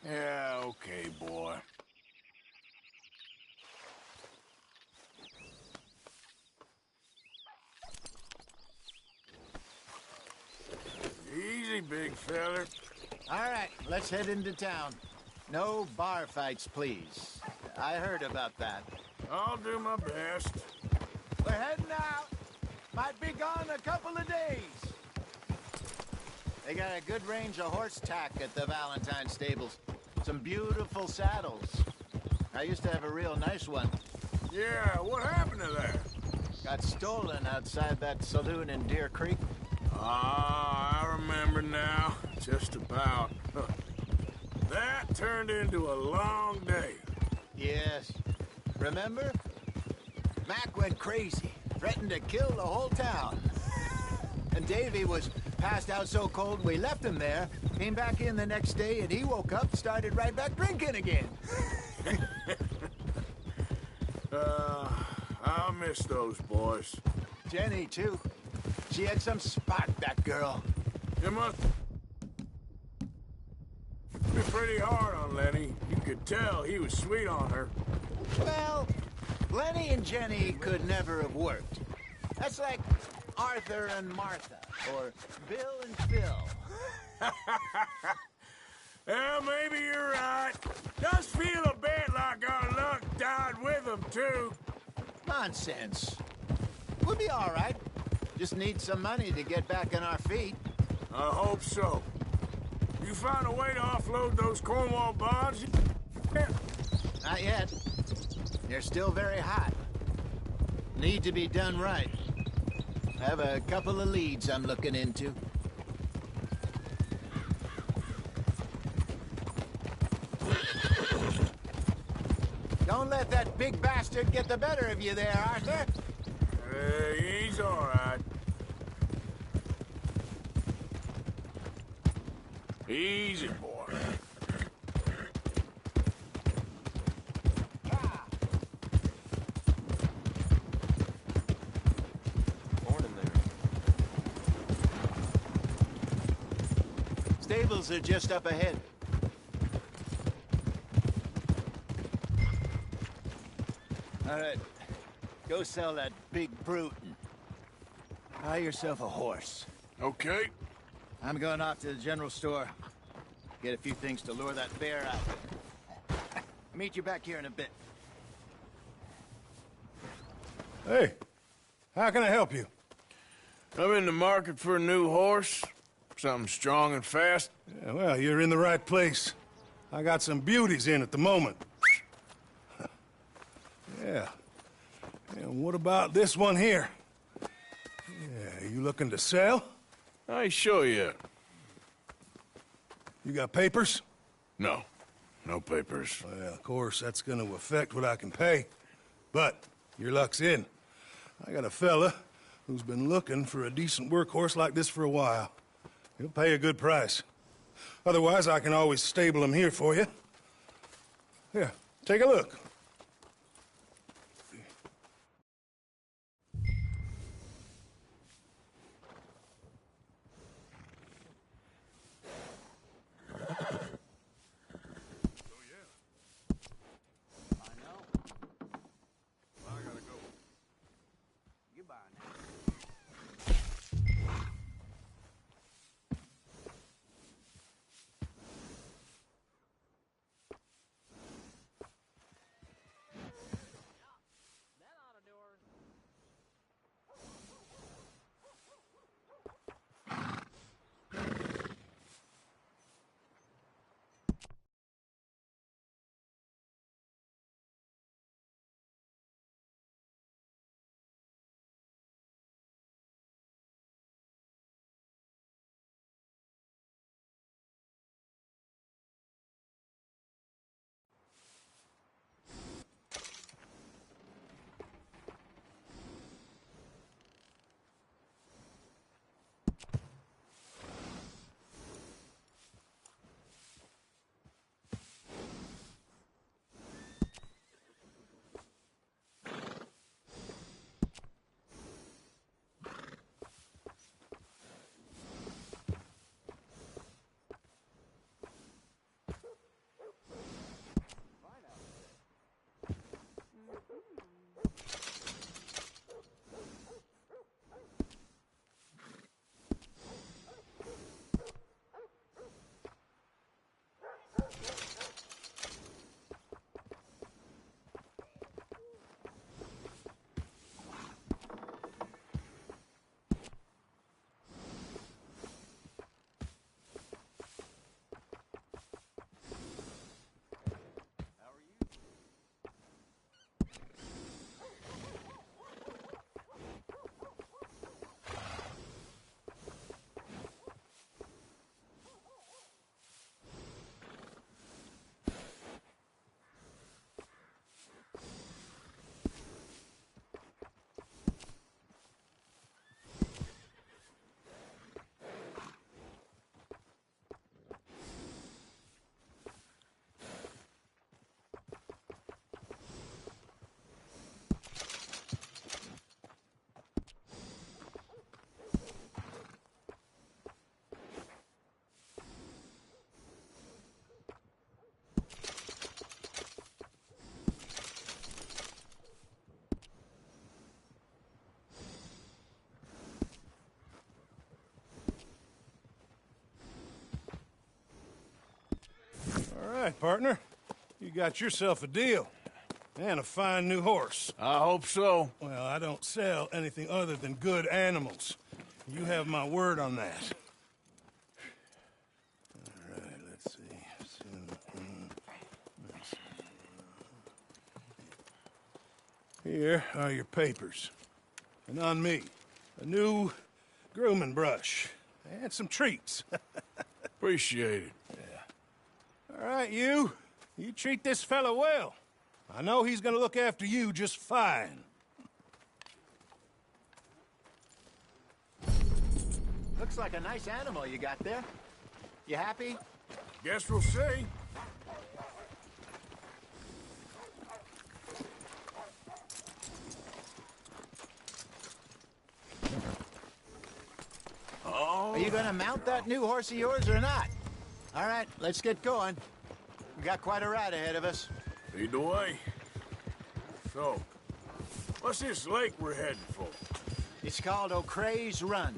Yeah, okay, boy. Easy, big feller. All right, let's head into town. No bar fights, please. I heard about that. I'll do my best. We're heading out. Might be gone a couple of days. They got a good range of horse tack at the Valentine stables. Some beautiful saddles. I used to have a real nice one. Yeah, what happened to that? Got stolen outside that saloon in Deer Creek. Ah, I remember now. Just about. That turned into a long day. Yes. Remember? Mac went crazy, threatened to kill the whole town. And Davy was passed out so cold we left him there, came back in the next day, and he woke up and started right back drinking again. I'll miss those boys. Jenny, too. She had some spark, that girl. It must be pretty hard on Lenny. You could tell he was sweet on her. Well, Lenny and Jenny could never have worked. That's like Arthur and Martha, or Bill and Phil. Yeah, maybe you're right. Does feel a bit like our luck died with them, too. Nonsense. We'll be all right. Just need some money to get back on our feet. I hope so. You find a way to offload those Cornwall bonds? Not yet. They're still very hot. Need to be done right. Have a couple of leads I'm looking into. Don't let that that big bastard get the better of you there, Arthur? He's all right. Easy, boy. Morning there. Stables are just up ahead. All right, go sell that big brute and buy yourself a horse. Okay. I'm going off to the general store. Get a few things to lure that bear out with. Meet you back here in a bit. Hey, how can I help you? I'm in the market for a new horse. Something strong and fast. Yeah, well, you're in the right place. I got some beauties in at the moment. Yeah. And what about this one here? Yeah, you looking to sell? I ain't sure yet. You got papers? No. No papers. Well, of course, that's gonna affect what I can pay. But your luck's in. I got a fella who's been looking for a decent workhorse like this for a while. He'll pay a good price. Otherwise, I can always stable him here for you. Here, take a look. right, partner. You got yourself a deal. And a fine new horse. I hope so. Well, I don't sell anything other than good animals. You have my word on that. All right, let's see. Here are your papers. And on me, a new grooming brush. And some treats. Appreciate it. Yeah. All right, you treat this fella well. I know he's gonna look after you just fine. Looks like a nice animal you got there. You happy? Guess we'll see. Are you gonna mount that new horse of yours or not? All right, let's get going. We got quite a ride ahead of us. Lead the way. So, what's this lake we're heading for? It's called O'Creagh's Run,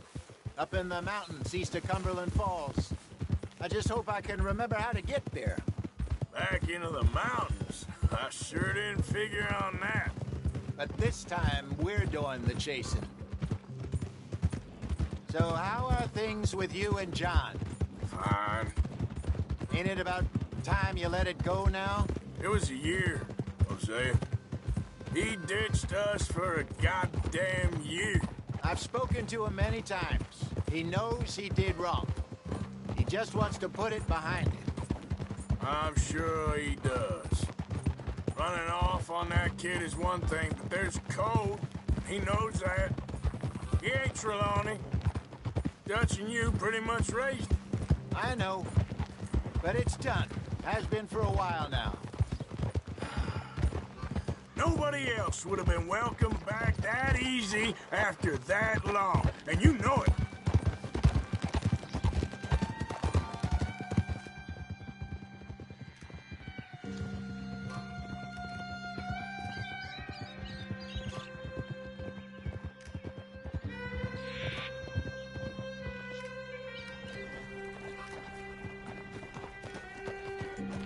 up in the mountains east of Cumberland Falls. I just hope I can remember how to get there. Back into the mountains? I sure didn't figure on that. But this time, we're doing the chasing. So how are things with you and John? Fine. Ain't it about time you let it go now? It was a year, Hosea. He ditched us for a goddamn year. I've spoken to him many times. He knows he did wrong. He just wants to put it behind him. I'm sure he does. Running off on that kid is one thing, but there's code. He knows that. He ain't Trelawney. Dutch and you pretty much raised him. I know. But it's done. Has been for a while now. Nobody else would have been welcomed back that easy after that long. And you know it.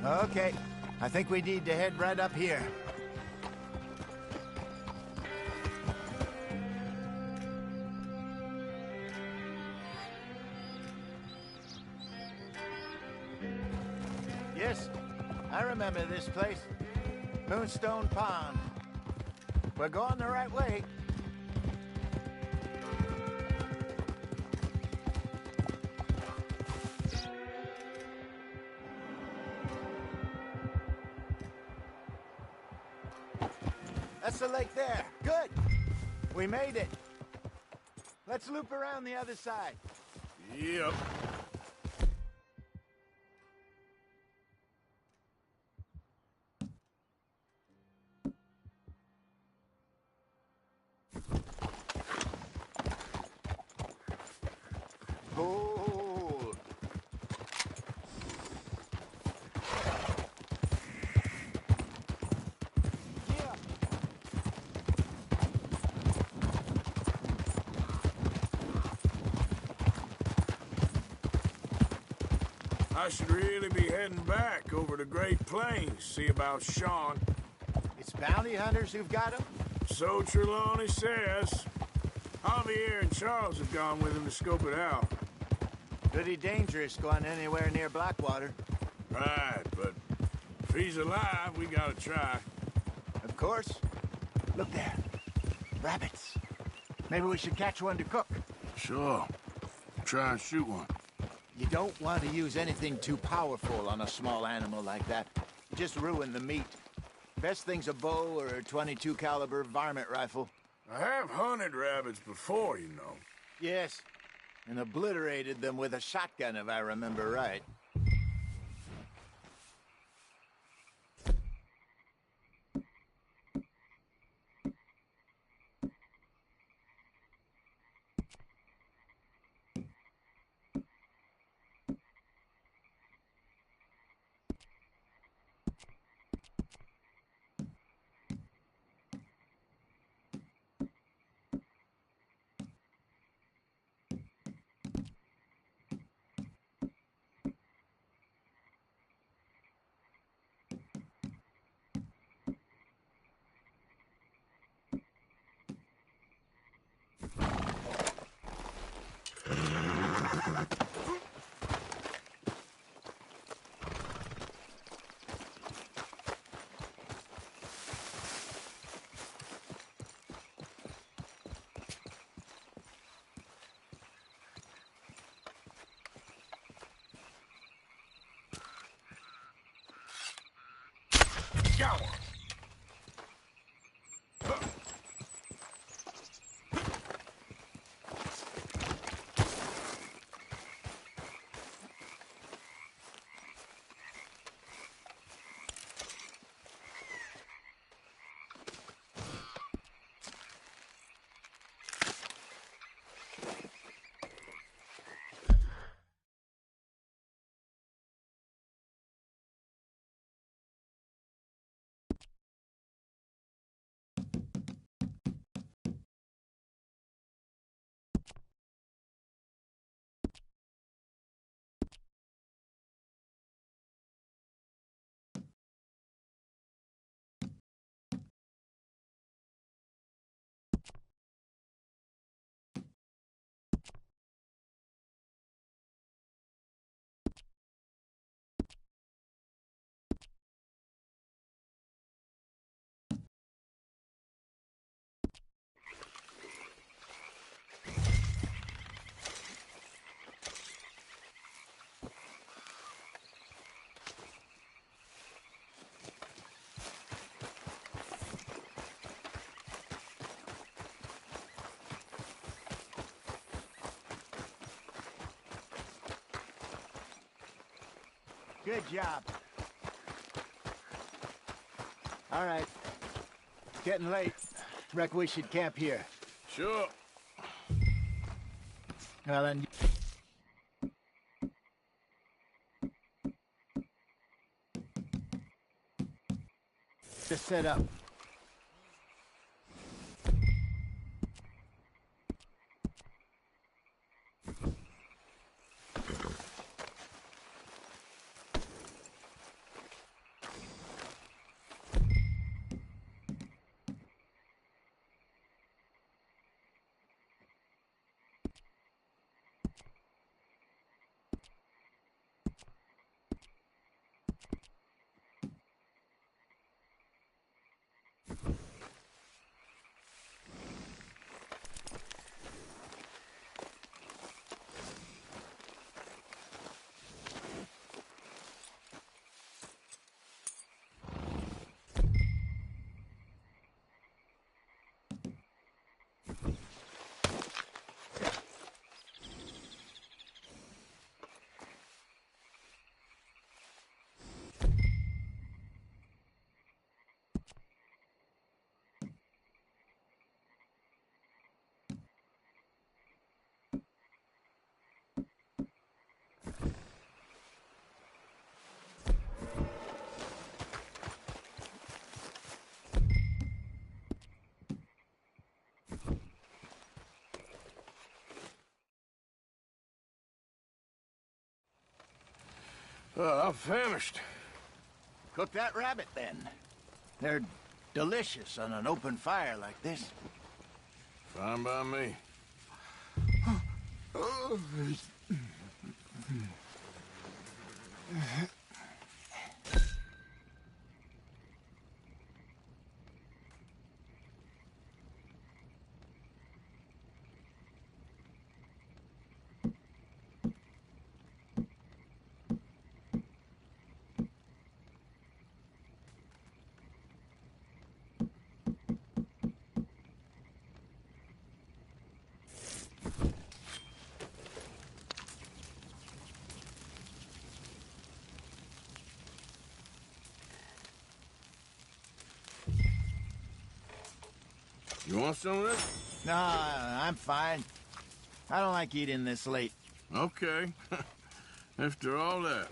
Okay. I think we need to head right up here. Yes, I remember this place. Moonstone Pond. We're going the right way. That's the lake there. Good. We made it. Let's loop around the other side. Yep. Hold. Yeah. I should really be heading back over the Great Plains, see about Sean. It's bounty hunters who've got him? So Trelawney says. Javier and Charles have gone with him to scope it out. Pretty dangerous going anywhere near Blackwater. Right, but if he's alive, we gotta try. Of course. Look there. Rabbits. Maybe we should catch one to cook. Sure. Try and shoot one. You don't want to use anything too powerful on a small animal like that. Just ruin the meat. Best thing's a bow or a .22 caliber varmint rifle. I have hunted rabbits before, you know. Yes, and obliterated them with a shotgun, if I remember right. Good job. All right. It's getting late. Reckon we should camp here. Sure. Well, then... Just set up. I'm famished. Cook that rabbit, then. They're delicious on an open fire like this. Fine by me. You want some of this? No, I'm fine. I don't like eating this late. Okay. After all that.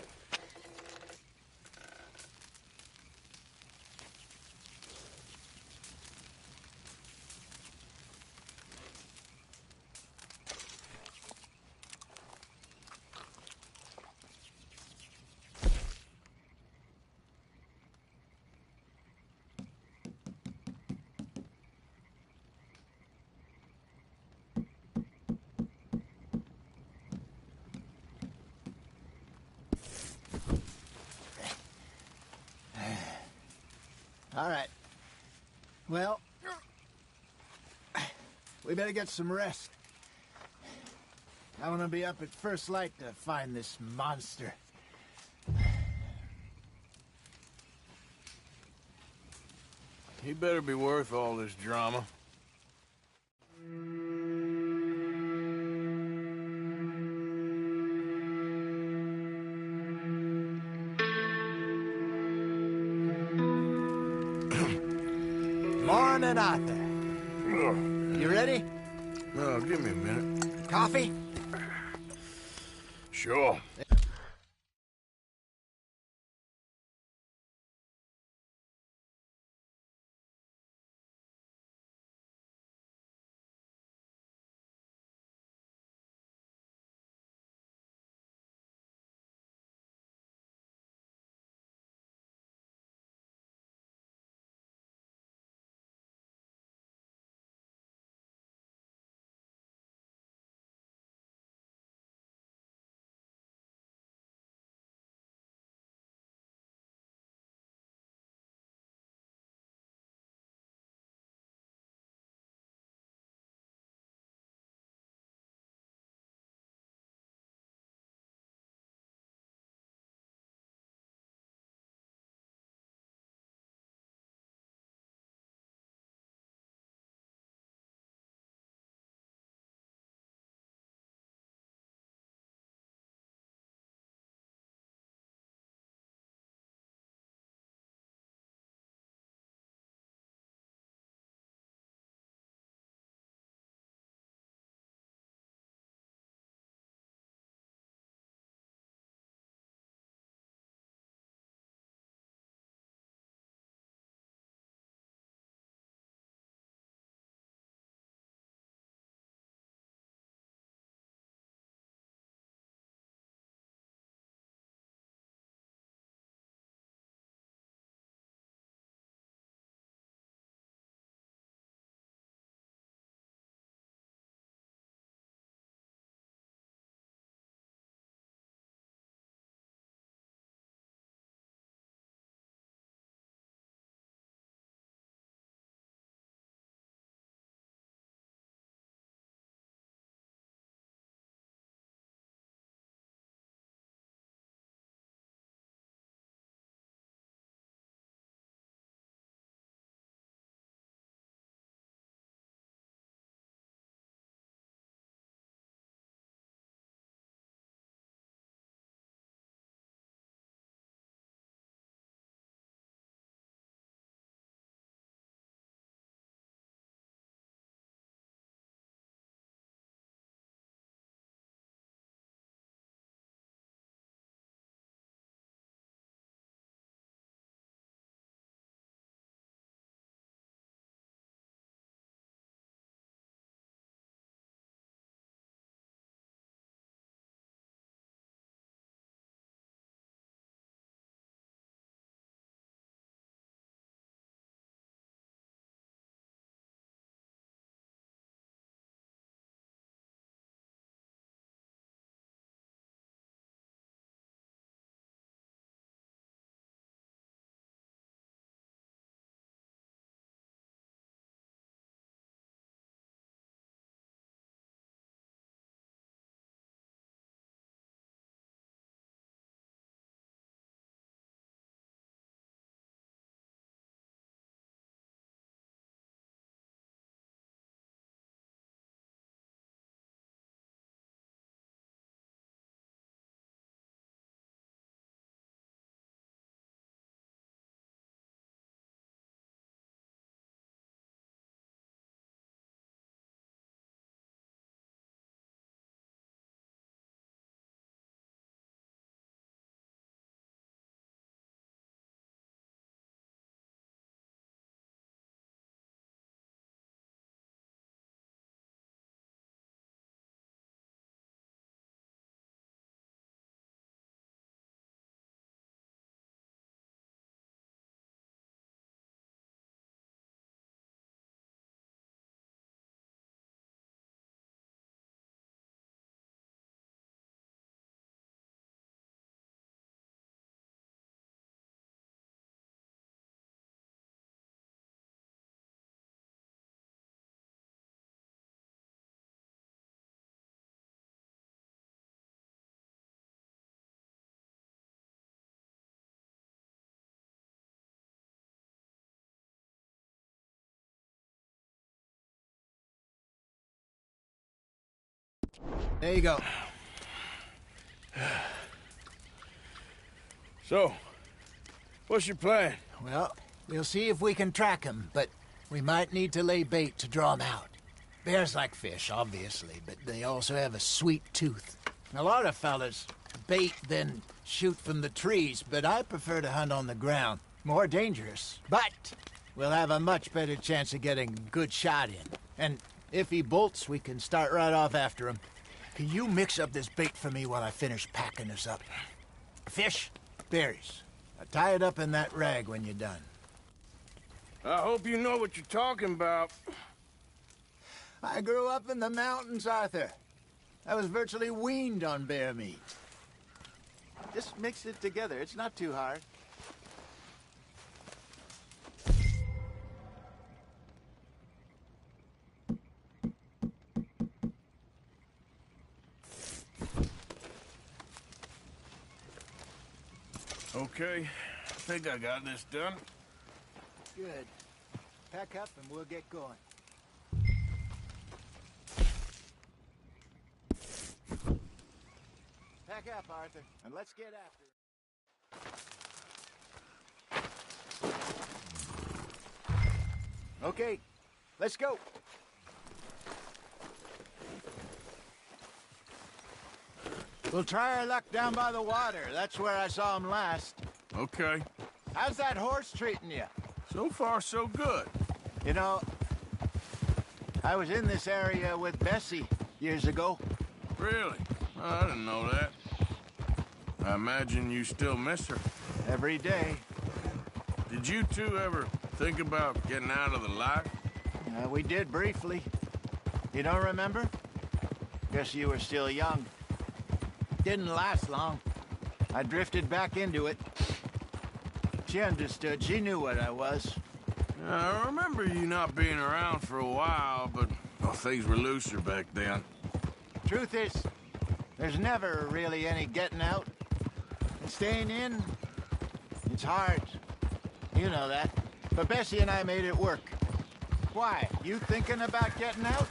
All right. Well, we better get some rest. I want to be up at first light to find this monster. He better be worth all this drama. Morning, Arthur. You ready? No, give me a minute. Coffee? Sure. There you go. So, what's your plan? Well, we'll see if we can track him, but we might need to lay bait to draw him out. Bears like fish, obviously, but they also have a sweet tooth. A lot of fellas bait, then shoot from the trees, but I prefer to hunt on the ground. More dangerous, but we'll have a much better chance of getting a good shot in. And if he bolts, we can start right off after him. Can you mix up this bait for me while I finish packing this up? Fish, berries. Tie it up in that rag when you're done. I hope you know what you're talking about. I grew up in the mountains, Arthur. I was virtually weaned on bear meat. Just mix it together. It's not too hard. Okay, I think I got this done. Good. Pack up and we'll get going. Pack up, Arthur, and let's get after it. Okay, let's go. We'll try our luck down by the water. That's where I saw him last. Okay. How's that horse treating you? So far, so good. You know, I was in this area with Bessie years ago. Really? Oh, I didn't know that. I imagine you still miss her. Every day. Did you two ever think about getting out of the life? We did briefly. You don't remember? Guess you were still young. Didn't last long. I drifted back into it. She understood. She knew what I was. I remember you not being around for a while, but well, things were looser back then. Truth is, there's never really any getting out. Staying in, it's hard. You know that. But Bessie and I made it work. Why? You thinking about getting out?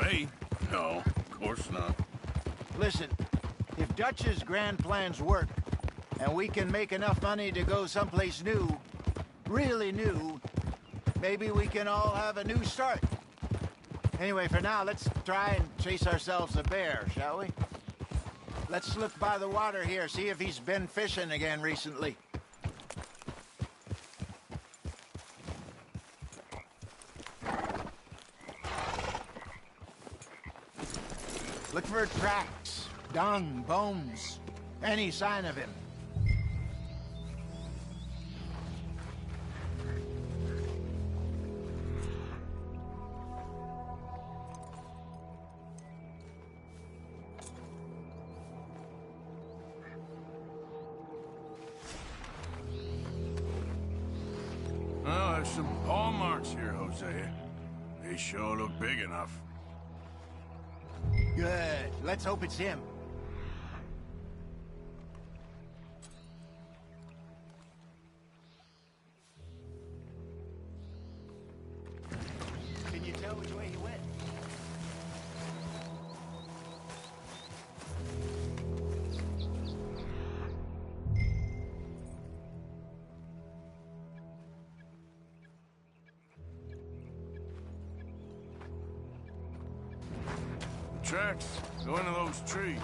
Me? No, of course not. Listen, if Dutch's grand plans work, and we can make enough money to go someplace new, really new, maybe we can all have a new start. Anyway, for now, let's try and chase ourselves a bear, shall we? Let's look by the water here, see if he's been fishing again recently. Look for tracks, dung, bones, any sign of him. Well, there's some paw marks here, Hosea. They sure look big enough. Good. Let's hope it's him. Can you tell which way he went? Tracks go into those trees.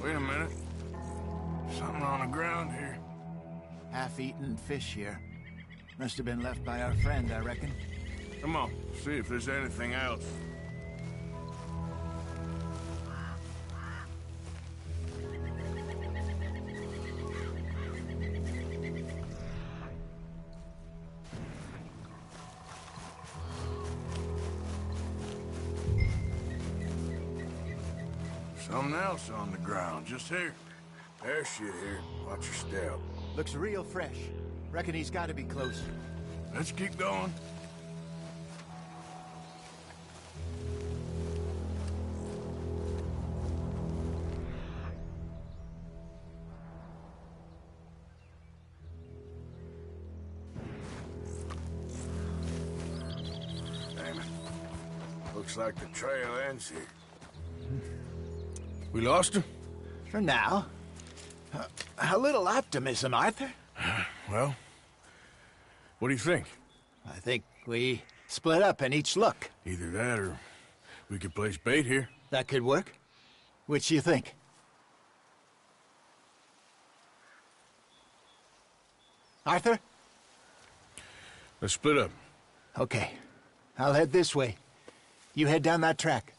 Wait a minute. Something on the ground here. Half-eaten fish here. Must have been left by our friend, I reckon. Come on, see if there's anything else. Something else on the ground, just here. There's shit here. Watch your step. Looks real fresh. Reckon he's got to be close. Let's keep going. Damn it. Looks like the trail ends here. We lost him? For now. A little optimism, Arthur. Well, what do you think? I think we split up and each look. Either that or we could place bait here. That could work. Which do you think? Arthur? Let's split up. Okay. I'll head this way. You head down that track.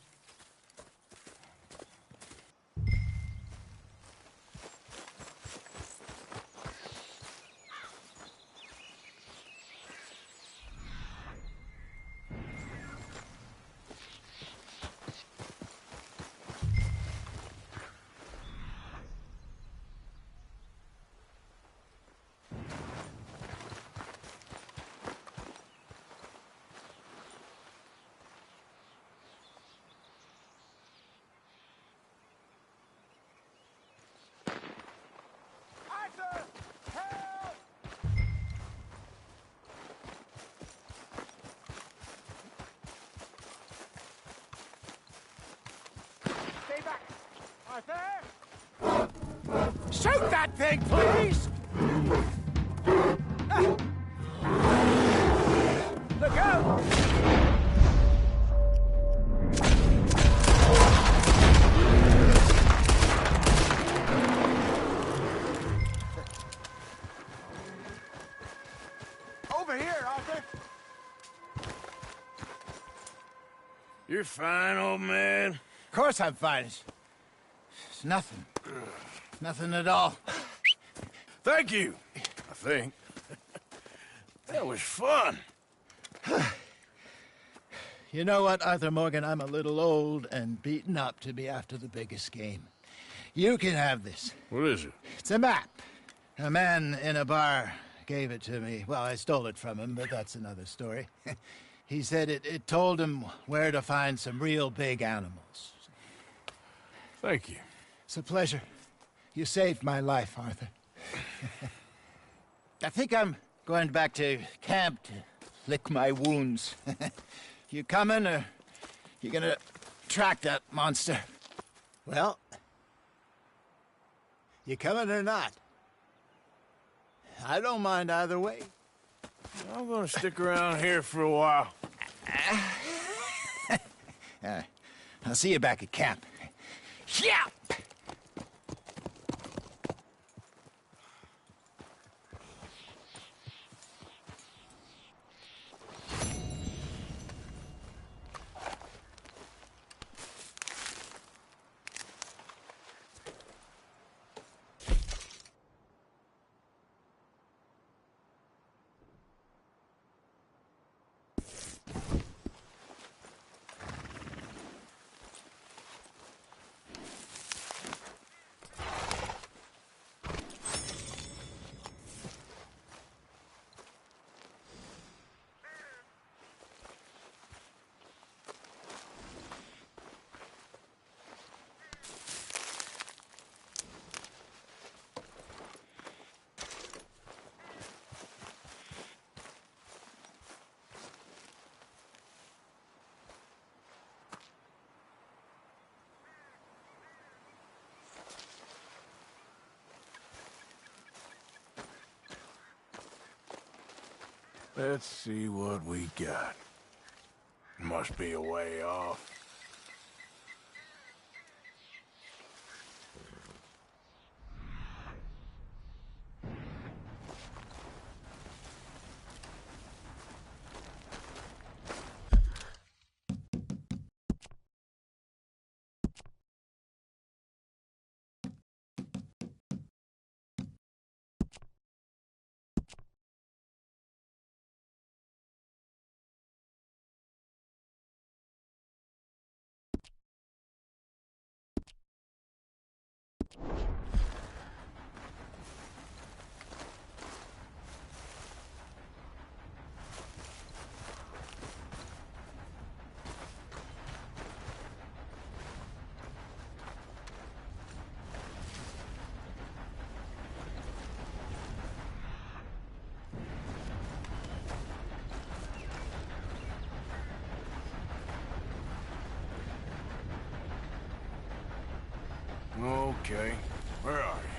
Shoot that thing, please! Look out! Over here, Arthur! You're fine, old man. Of course I'm fine. It's nothing. Nothing at all. Thank you, I think. That was fun. You know what, Arthur Morgan? I'm a little old and beaten up to be after the biggest game. You can have this. What is it? It's a map. A man in a bar gave it to me. Well, I stole it from him, but that's another story. He said it told him where to find some real big animals. Thank you. It's a pleasure. You saved my life, Arthur. I think I'm going back to camp to lick my wounds. You coming, or you gonna track that monster? Well, you coming or not? I don't mind either way. I'm gonna stick around here for a while. I'll see you back at camp. Yeah! Let's see what we got. Must be a way off. Okay. Where are you?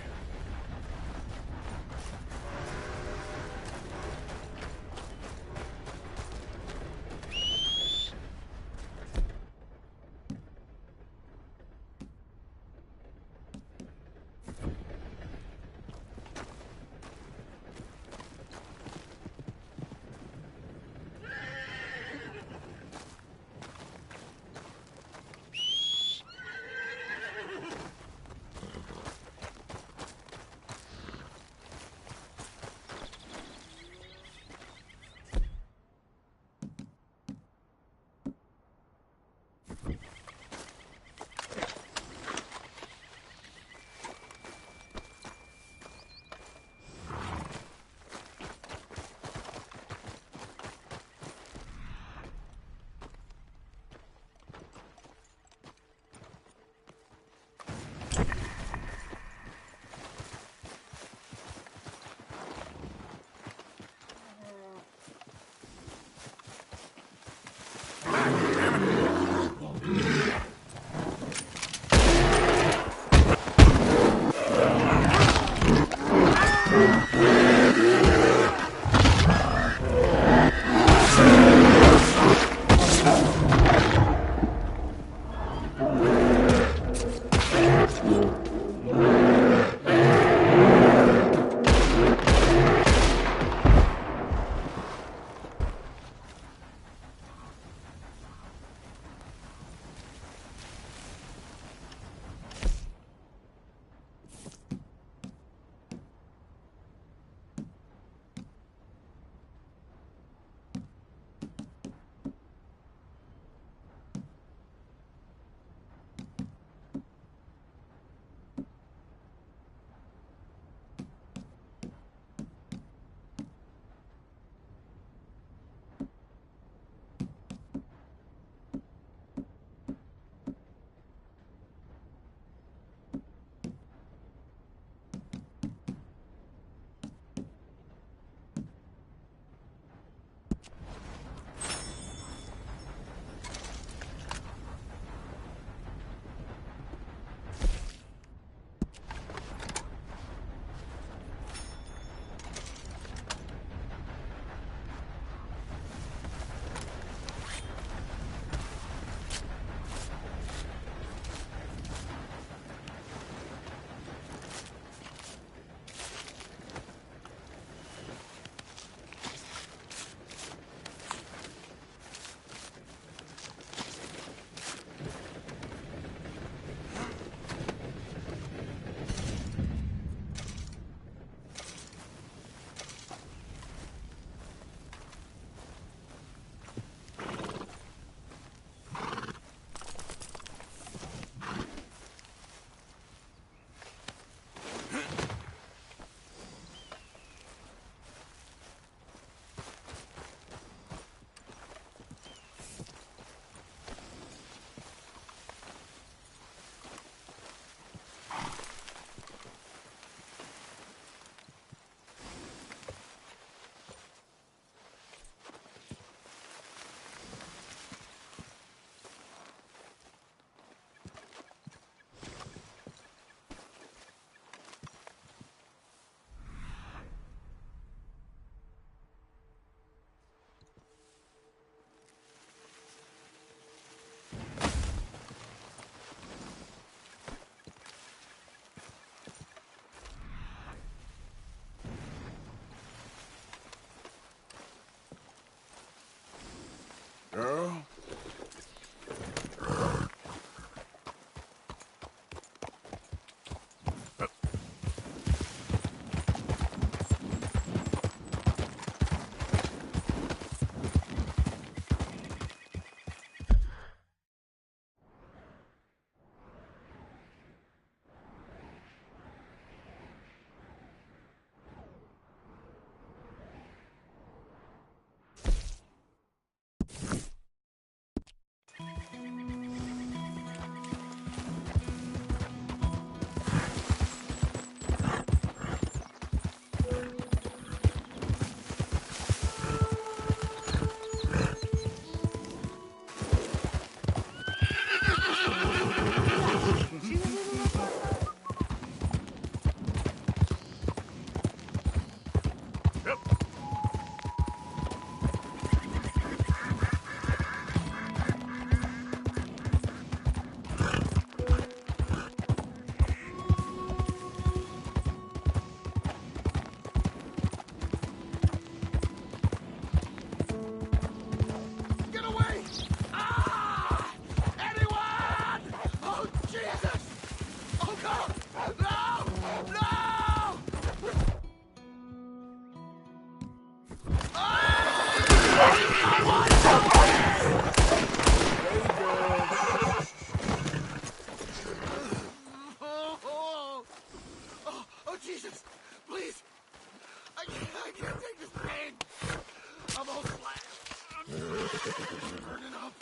Burning up.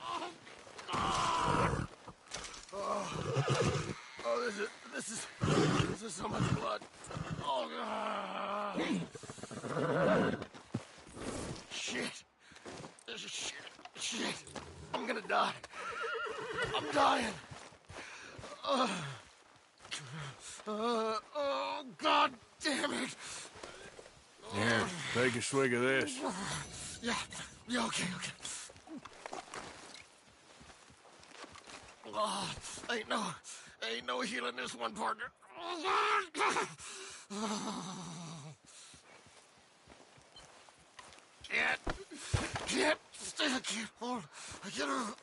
Oh, God. Oh, this is so much blood. Oh, God. Shit. Shit. I'm gonna die. I'm dying. Oh, God damn it. Here, take a swig of this. Yeah, okay. Oh, ain't no healing this one, partner. Can't, still can't hold. I can't.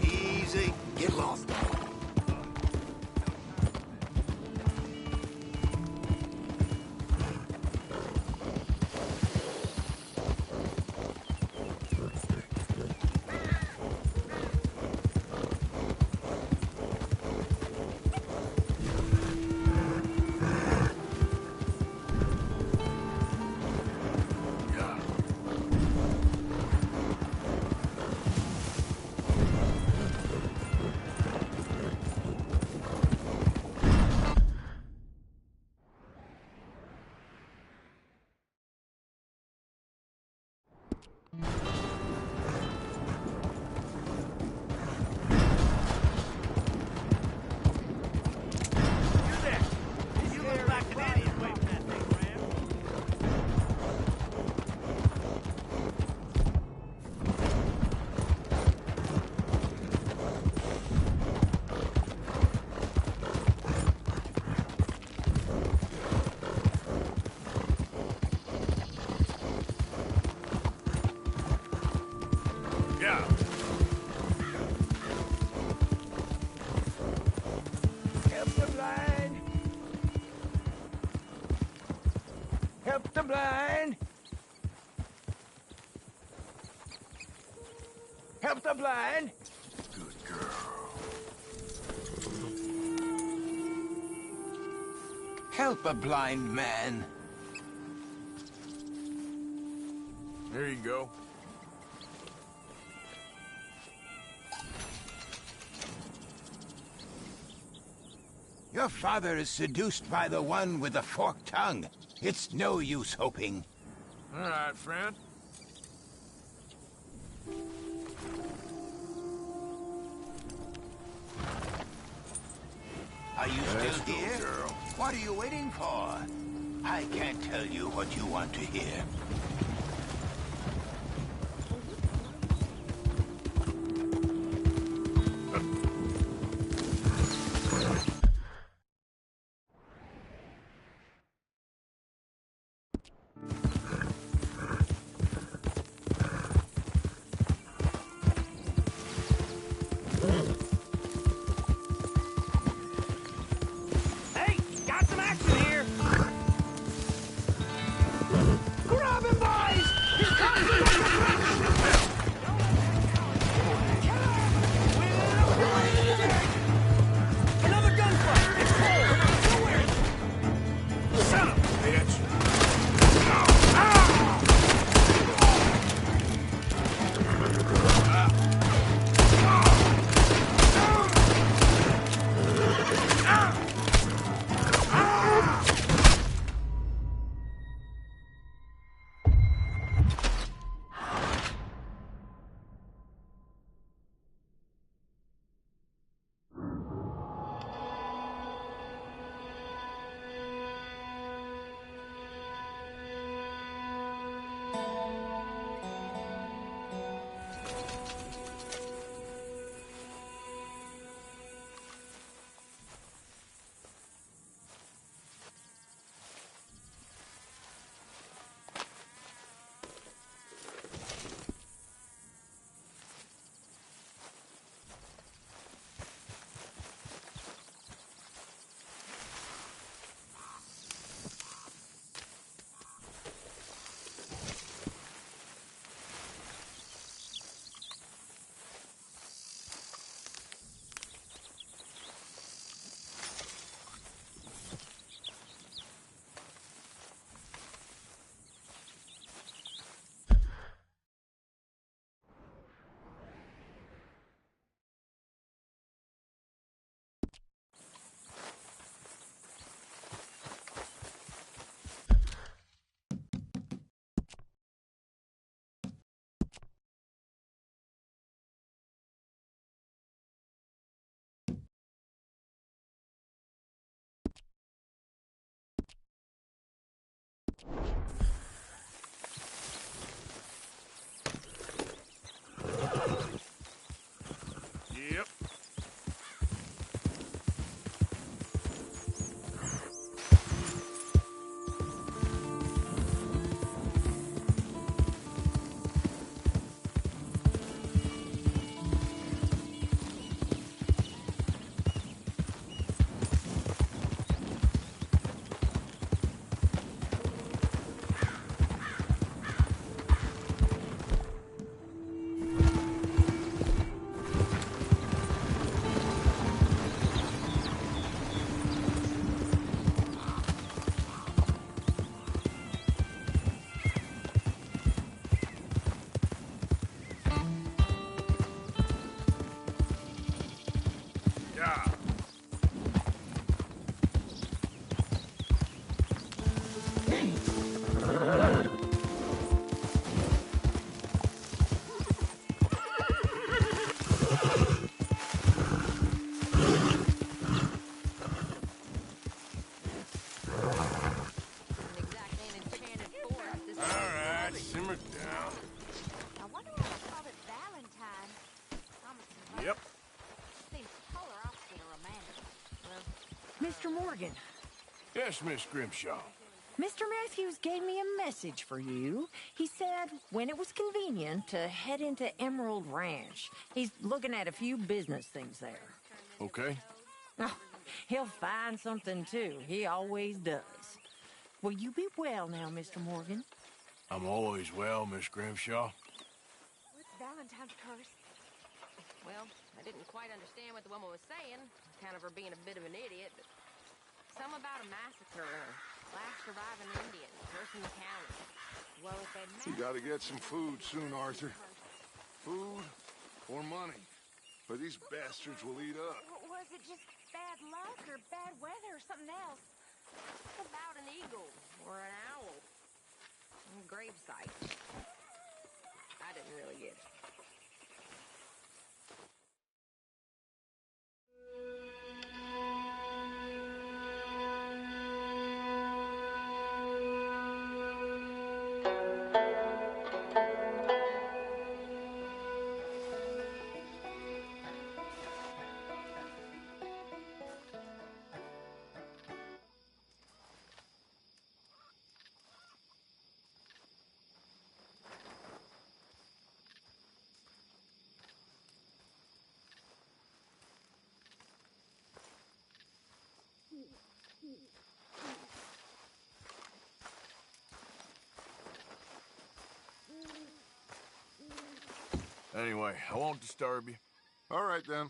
Easy. Get lost. the blind. Help the blind. Help the blind. Good girl. Help a blind man. There you go. Your father is seduced by the one with the forked tongue. It's no use hoping. All right, friend. Are you Let's still go, here? girl. What are you waiting for? I can't tell you what you want to hear. Hey, got some action here. Grab him, boys! Here comes another gunfight! It's cold! Nowhere! Son of a bitch! Yep. Mr. Morgan. Yes, Miss Grimshaw. Mr. Matthews gave me a message for you. He said when it was convenient to head into Emerald Ranch. He's looking at a few business things there. Okay. Oh, He'll find something, too. He always does. Will you be well now, Mr. Morgan? I'm always well, Miss Grimshaw. What's Valentine's curse? Well, I didn't quite understand what the woman was saying. Kind of her being a bit of an idiot, but something about a massacre and a last surviving Indian, first in the county. Well, if they You gotta get some food soon, Arthur. Food or money. Or these bastards will eat up. Was it just bad luck or bad weather or something else? What about an eagle or an owl? A gravesite. I didn't really get it. Anyway, I won't disturb you. All right, then.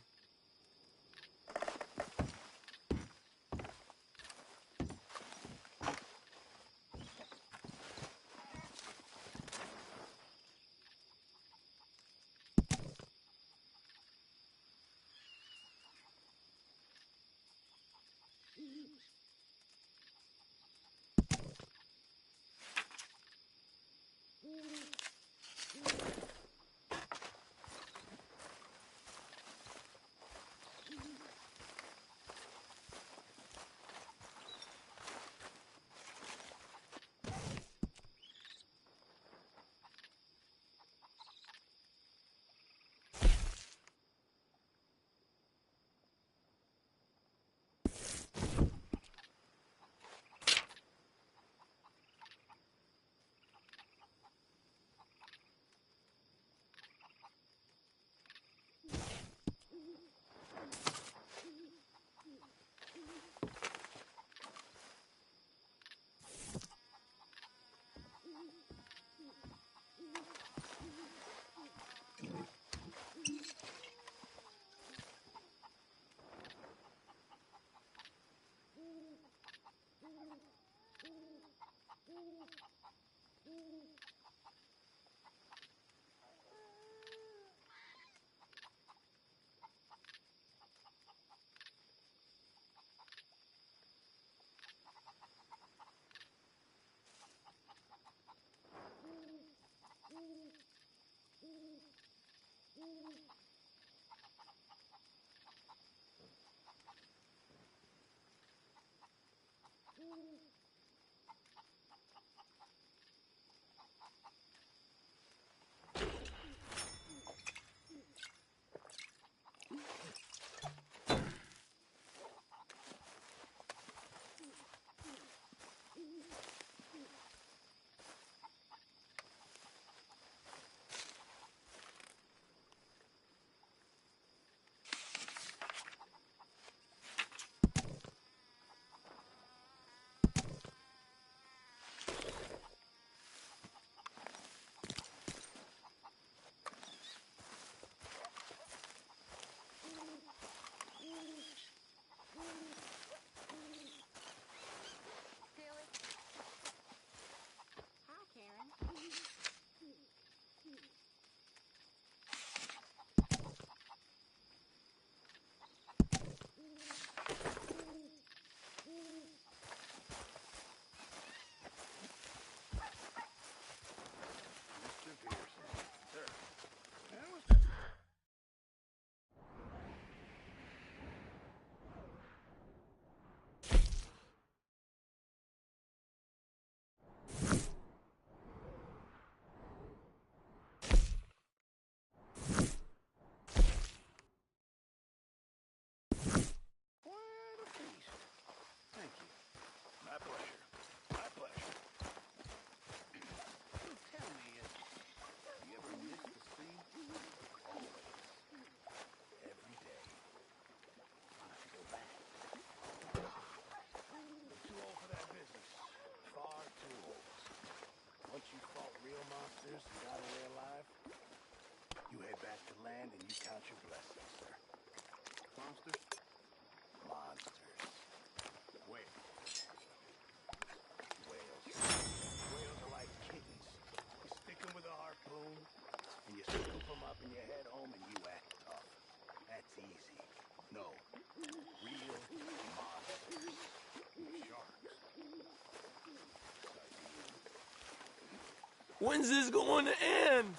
When's this going to end?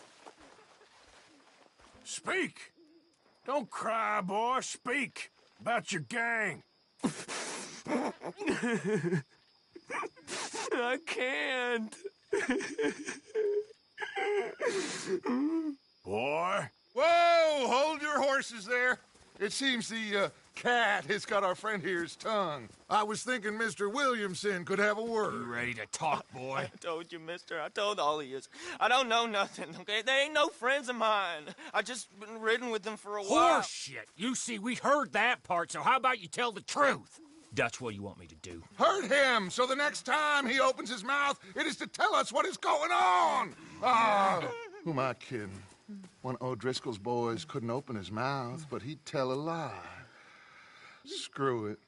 Speak! Don't cry, boy. Speak about your gang. I can't. Boy. Whoa! Hold your horses there. It seems the cat has got our friend here's tongue. I was thinking Mr. Williamson could have a word. You ready to talk, boy? I told you, mister. I told all of you. I don't know nothing, okay? They ain't no friends of mine. I just been riding with them for a while. Horse shit. You see, we heard that part, so how about you tell the truth? Dutch, what do you want me to do? Hurt him, so the next time he opens his mouth, it is to tell us what is going on. Who am I kidding? One of O'Driscoll's boys couldn't open his mouth, but he'd tell a lie. Screw it.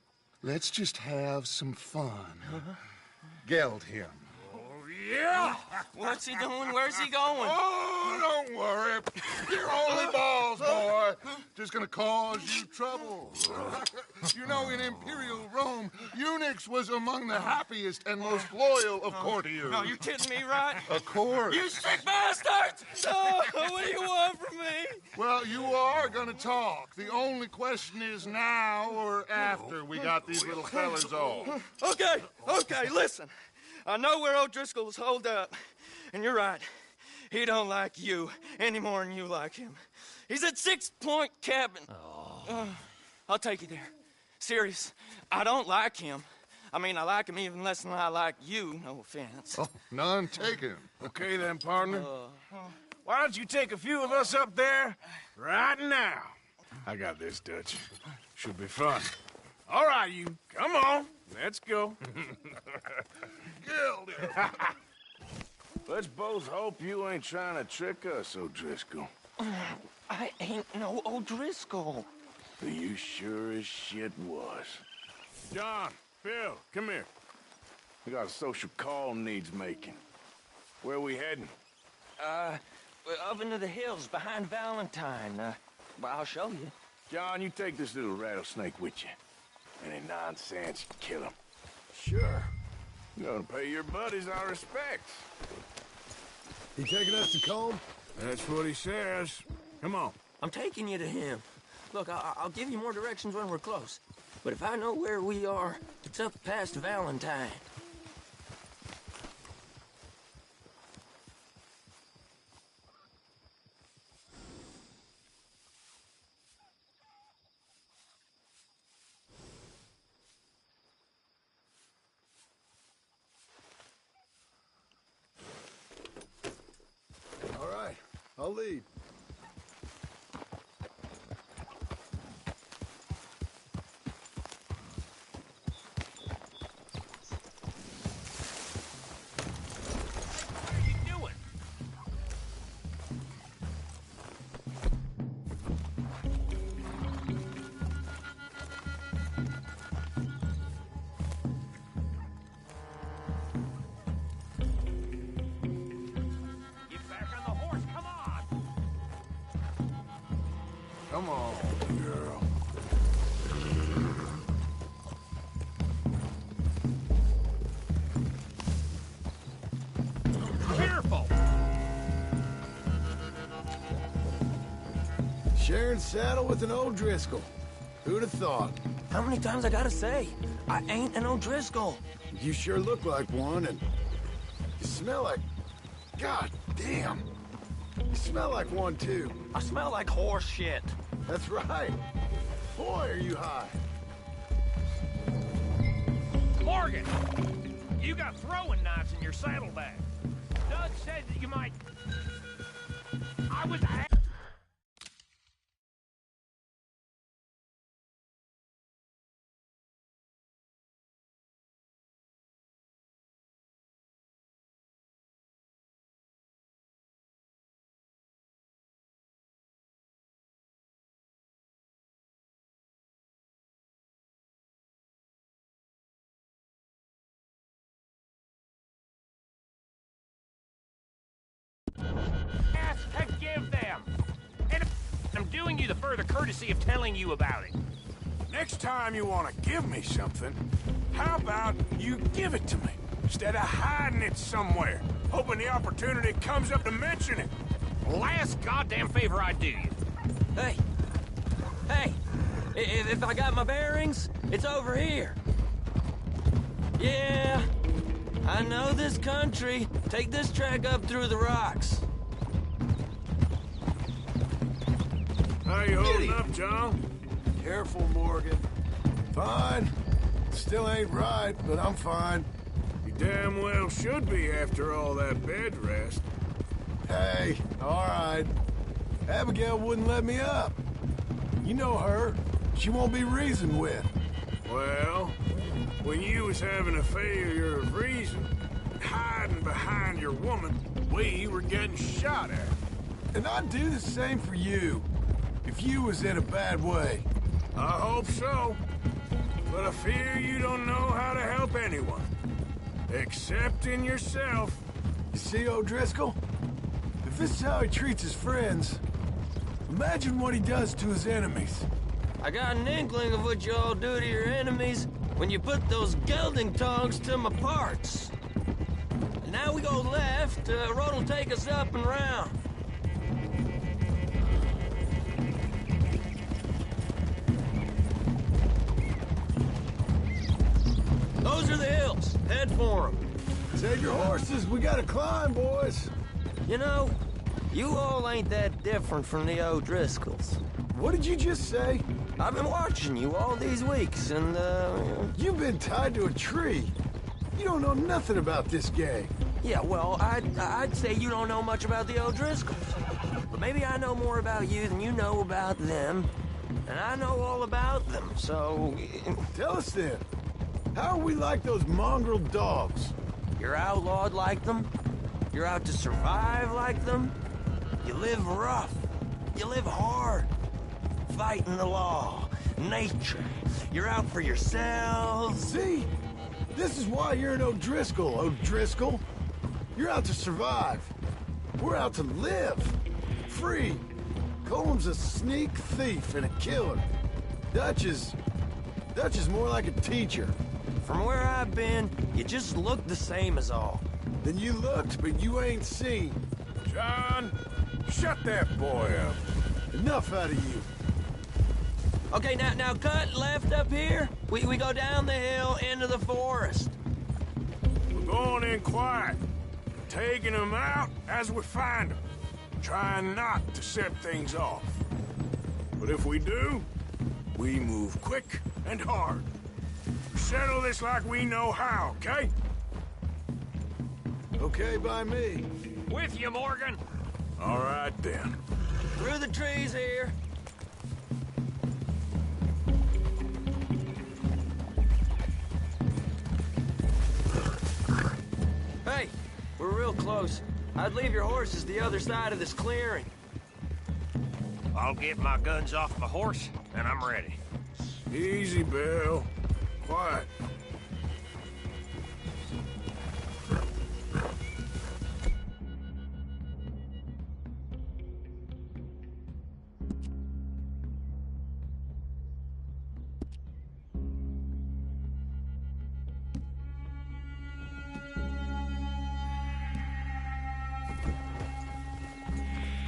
Let's just have some fun. Geld him. Yeah! What's he doing? Where's he going? Oh, don't worry. You're only balls, boy. Just gonna cause you trouble. You know, in Imperial Rome, eunuchs was among the happiest and most loyal of courtiers. No, you kidding me, right? Of course. You sick bastards! Oh, what do you want from me? Well, you are gonna talk. The only question is now or after we got these little fellas off. Okay, listen. I know where O'Driscoll's holed up, and you're right. He don't like you any more than you like him. He's at 6 Point Cabin. I'll take you there. Serious. I don't like him. I mean, I like him even less than I like you, no offense. Oh, none taken. Okay then, partner. Why don't you take a few of us up there right now? I got this, Dutch. Should be fun. All right, you. Come on. Let's go. Let's both hope you ain't trying to trick us, O'Driscoll. I ain't no O'Driscoll. You sure as shit was. John, Phil, come here. We got a social call needs making. Where are we heading? Up into the hills behind Valentine. Well, I'll show you. John, you take this little rattlesnake with you. Any nonsense, you kill him. Sure. You're gonna pay your buddies our respects. He taking us to Combe? That's what he says. Come on. I'm taking you to him. Look, I'll give you more directions when we're close. But if I know where we are, it's up past Valentine. All right, I'll lead. Come on, girl. Careful! Sharing saddle with an O'Driscoll. Who'd have thought? How many times I gotta say? I ain't an O'Driscoll. You sure look like one, and you smell like... God damn. You smell like one, too. I smell like horse shit. That's right. Boy, are you high. Morgan! You got throwing knives in your saddlebag. Doug said that you might... I was... to give them. And I'm doing you the further courtesy of telling you about it. Next time you want to give me something, how about you give it to me? instead of hiding it somewhere, hoping the opportunity comes up to mention it. Last goddamn favor I do you. Hey! Hey! If I got my bearings, it's over here. Yeah, I know this country. Take this track up through the rocks. How you holding up, John? Careful, Morgan. Fine. Still ain't right, but I'm fine. You damn well should be after all that bed rest. Hey, all right. Abigail wouldn't let me up. You know her. She won't be reasoned with. Well, when you was having a failure of reason, hiding behind your woman, we were getting shot at. And I'd do the same for you, if you was in a bad way. I hope so. But I fear you don't know how to help anyone. Except in yourself. You see, O'Driscoll? If this is how he treats his friends, imagine what he does to his enemies. I got an inkling of what you all do to your enemies when you put those gelding tongs to my parts. And now we go left, road will take us up and round. Those are the hills. Head for them. Save your horses. We gotta climb, boys. You know, you all ain't that different from the O'Driscolls. What did you just say? I've been watching you all these weeks, and, You've been tied to a tree. You don't know nothing about this gang. Yeah, well, I'd say you don't know much about the O'Driscolls. But maybe I know more about you than you know about them. And I know all about them, so... Tell us then. How are we like those mongrel dogs? You're outlawed like them. You're out to survive like them. You live rough. You live hard. Fighting the law. Nature. You're out for yourselves. See? This is why you're an O'Driscoll, O'Driscoll. You're out to survive. We're out to live. Free. Coleman's a sneak thief and a killer. Dutch is more like a teacher. From where I've been, you just look the same as all. Then you looked, but you ain't seen. John, shut that boy up. Enough out of you. Okay, now cut left up here. We go down the hill into the forest. We're going in quiet. Taking them out as we find them. Trying not to set things off. But if we do, we move quick and hard. Settle this like we know how, okay? Okay by me. With you, Morgan. All right, then. Through the trees here. Hey, we're real close. I'd leave your horses the other side of this clearing. I'll get my guns off my horse, and I'm ready. Easy, Bill. Quiet.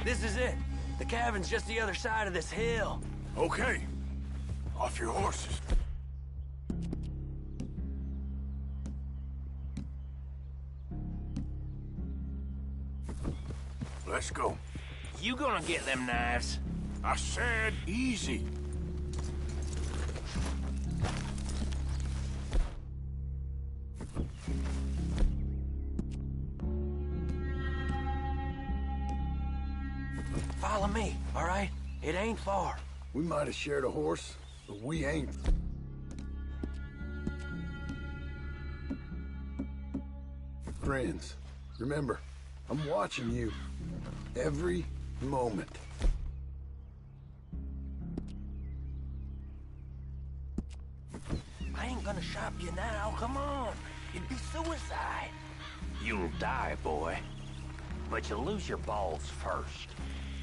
This is it. The cabin's just the other side of this hill. Okay. Off your horses. Let's go. You gonna get them knives? I said easy. Follow me, all right? It ain't far. We might have shared a horse, but we ain't. Friends, remember, I'm watching you. Every moment. I ain't gonna shop you now, come on. It'd be suicide. You'll die, boy. But you'll lose your balls first.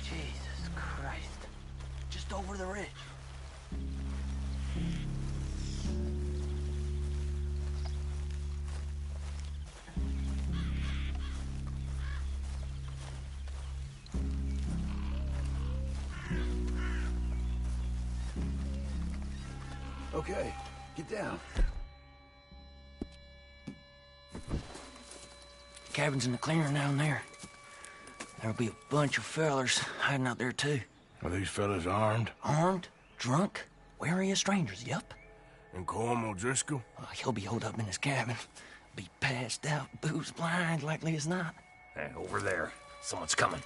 Jesus Christ. Just over the ridge. Okay, get down. Cabin's in the clearing down there. There'll be a bunch of fellers hiding out there, too. Are these fellas armed? Armed? Drunk? Wary of strangers, yup. And Colm O'Driscoll? He'll be holed up in his cabin. Be passed out, booze blind, likely as not. Hey, over there. Someone's coming.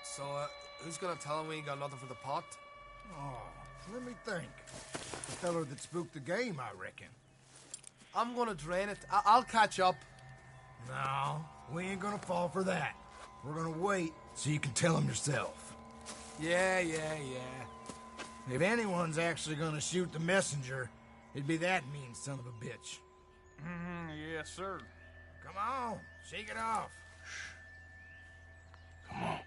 So, who's gonna tell him we ain't got nothing for the pot? Oh, let me think. The feller that spooked the game, I reckon. I'm gonna drain it. I'll catch up. No, we ain't gonna fall for that. We're gonna wait so you can tell him yourself. Yeah. If anyone's actually gonna shoot the messenger, it'd be that mean son of a bitch. Yes, sir. Come on, shake it off. Come on.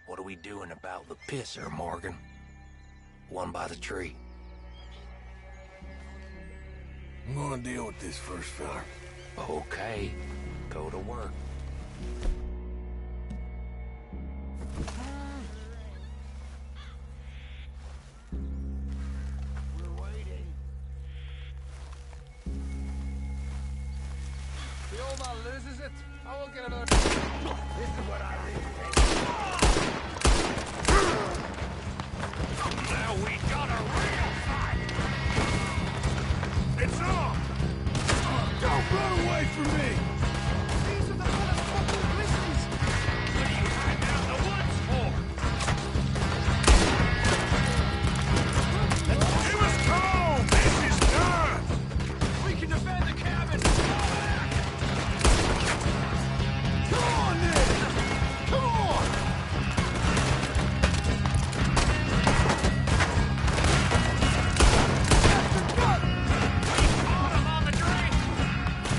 What are we doing about the pisser, Morgan? One by the tree. I'm gonna deal with this first fella. Okay. Go to work. We're waiting. The old man loses it. I won't get another. This is what I really think. Now we got a real fight! It's on! Don't run away from me! These are the motherfucking grizzlies! What are you hiding out in the woods for? Give us calm! This is done! We can defend the cabin! Come on, then! Come on!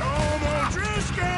Colm O'Driscoll!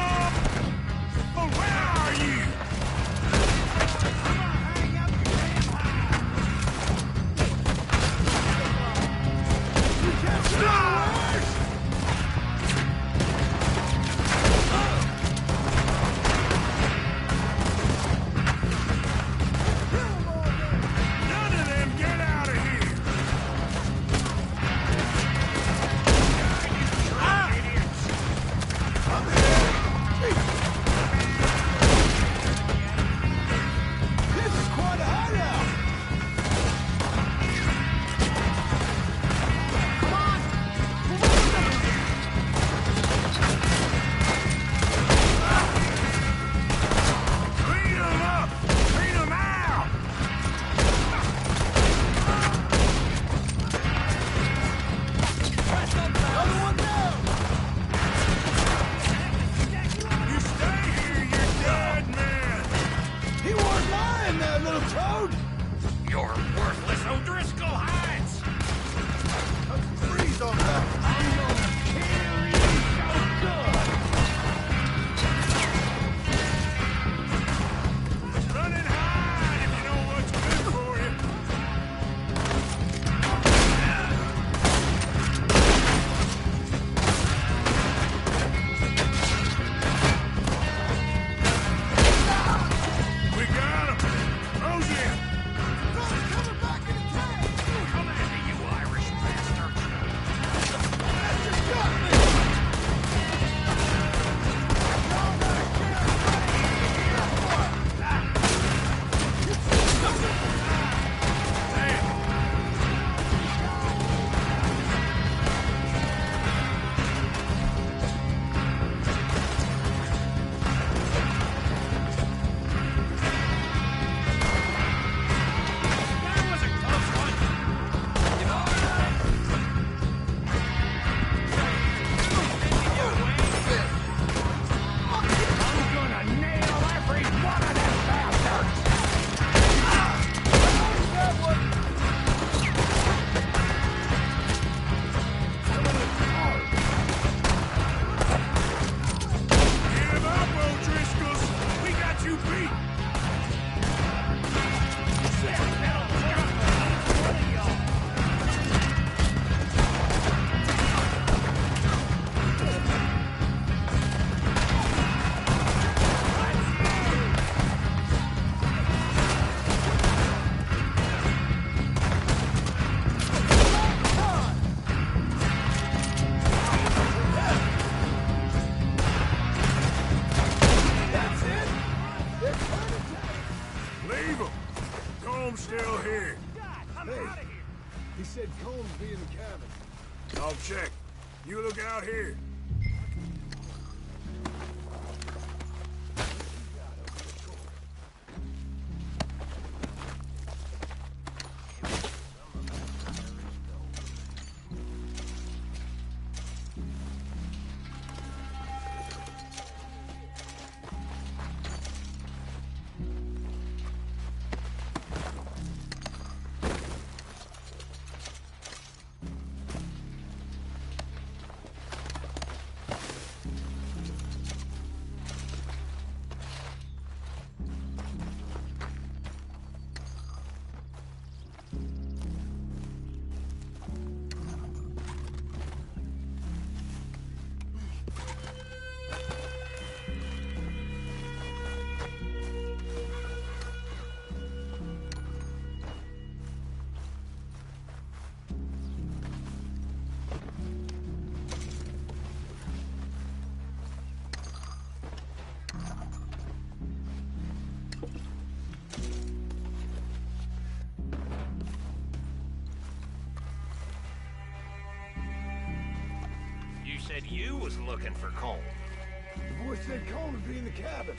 Combs be in the cabin? I'll check. You look out here. You said you was looking for Colm. The boy said Combs be in the cabin.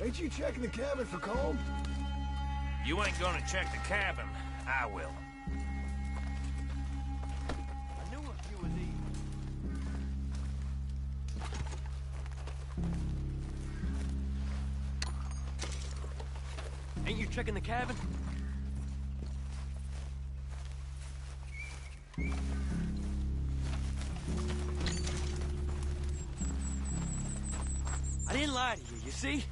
Ain't you checking the cabin for Combs? You ain't gonna check the cabin. I will. I knew a few of these. Ain't you checking the cabin? I didn't lie to you, you see?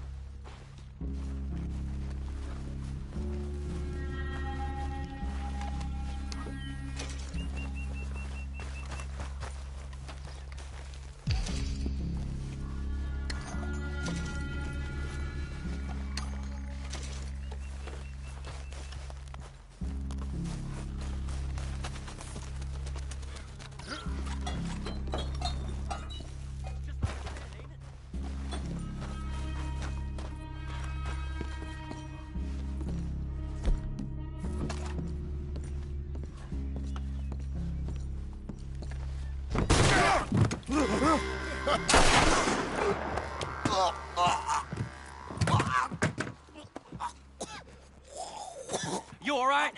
You all right?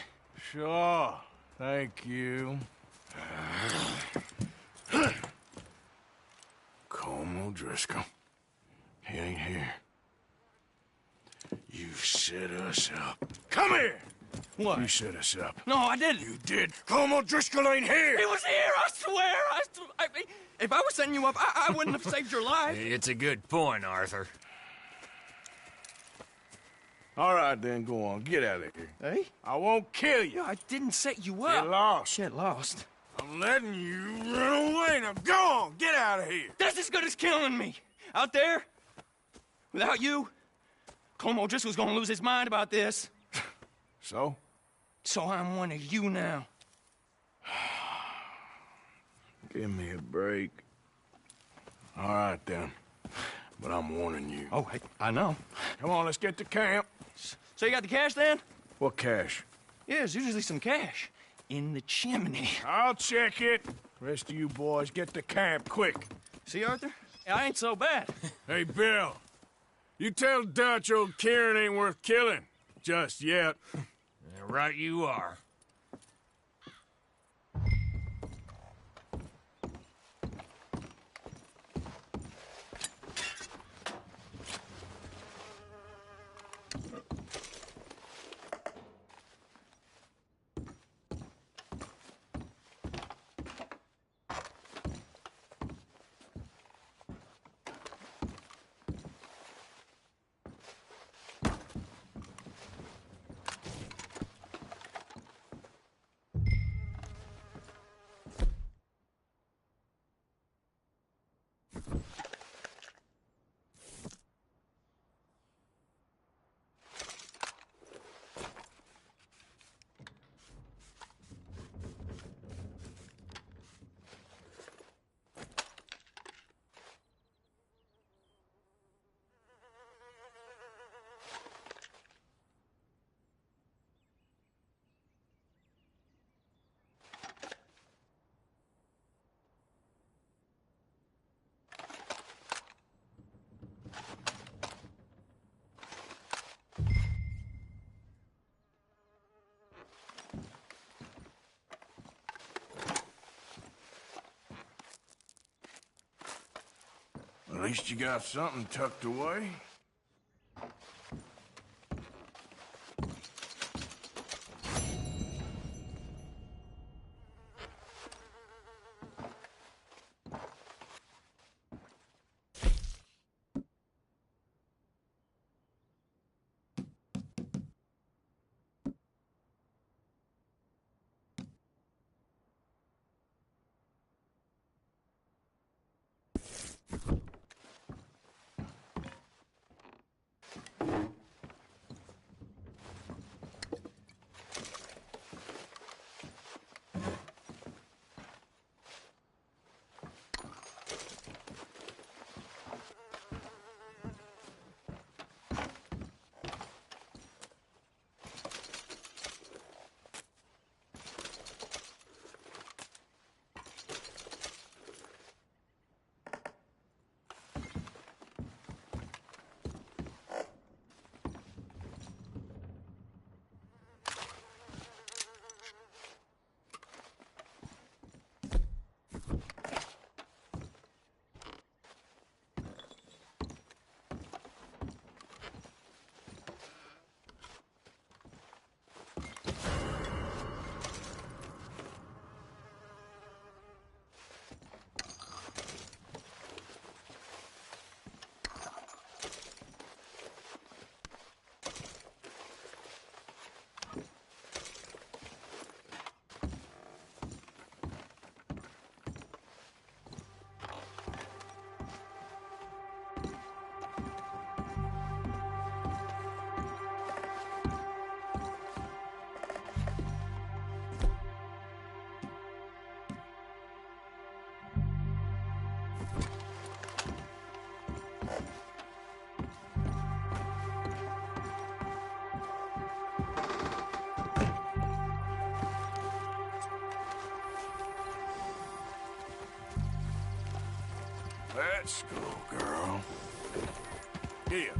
Sure. Thank you. Colm O'Driscoll. He ain't here. You set us up. Come here! What? You set us up. No, I didn't. You did. Colm O'Driscoll ain't here! He was here, I swear! I mean, if I was setting you up, I wouldn't have saved your life. It's a good point, Arthur. All right, then, go on. Get out of here. Hey? I won't kill you. I didn't set you up. Get lost. Get lost. I'm letting you run away. Now go on. Get out of here. That's as good as killing me. Out there, without you, Colm O'Driscoll's gonna lose his mind about this. So? So I'm one of you now. Give me a break. All right, then. But I'm warning you. Oh, I know. Come on, let's get to camp. So you got the cash, then? What cash? Yeah, there's usually some cash. In the chimney. I'll check it. Rest of you boys, get to camp, quick. See, Arthur? I ain't so bad. Hey, Bill. You tell Dutch old Kieran ain't worth killing. Just yet. Right you are. least you got something tucked away. Let's go, girl. Here.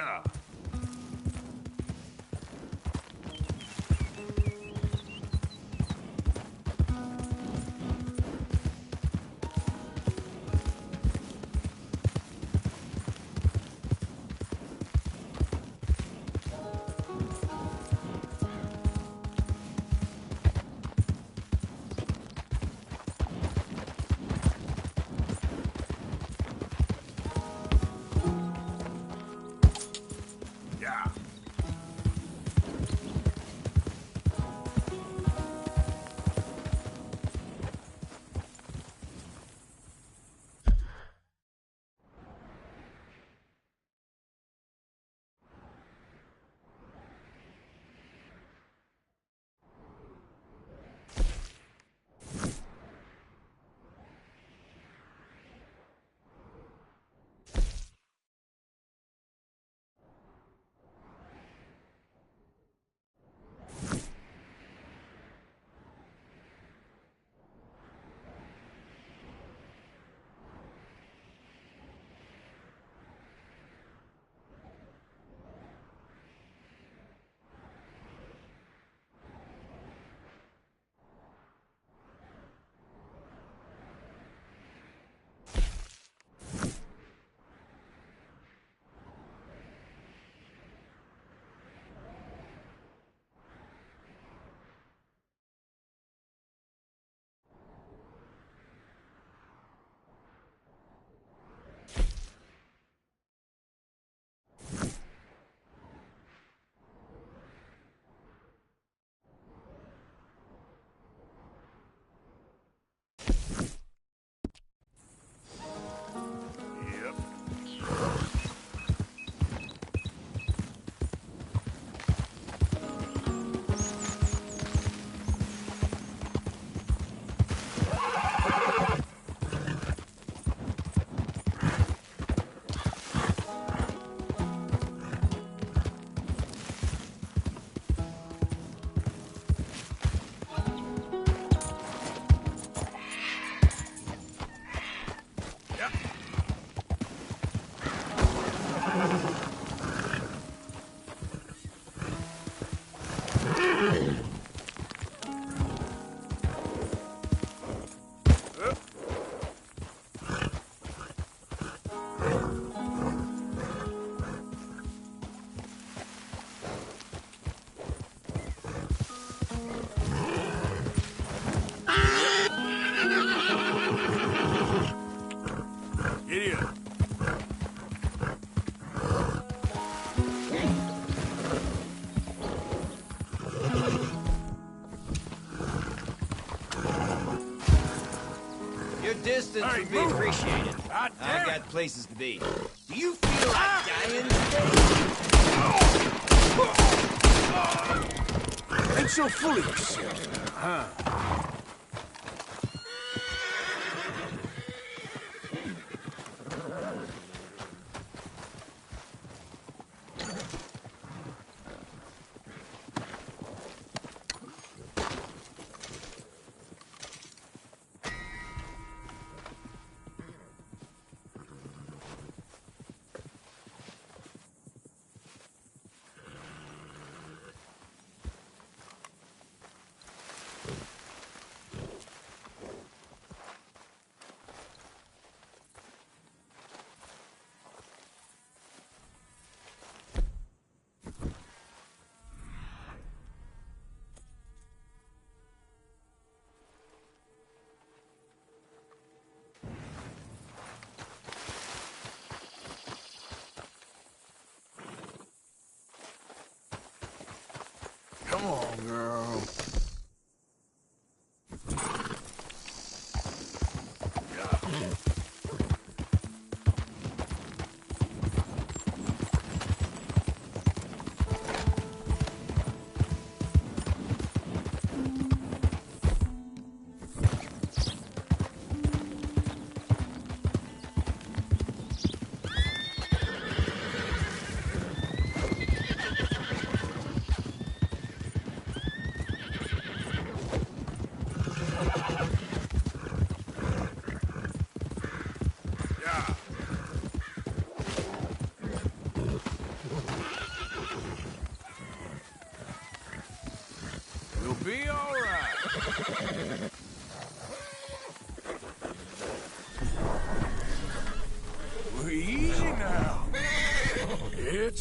Yeah. Distance would be appreciated. I got places to be. Do you feel like dying today? Ain't so full of yourself, huh? Come on, girl.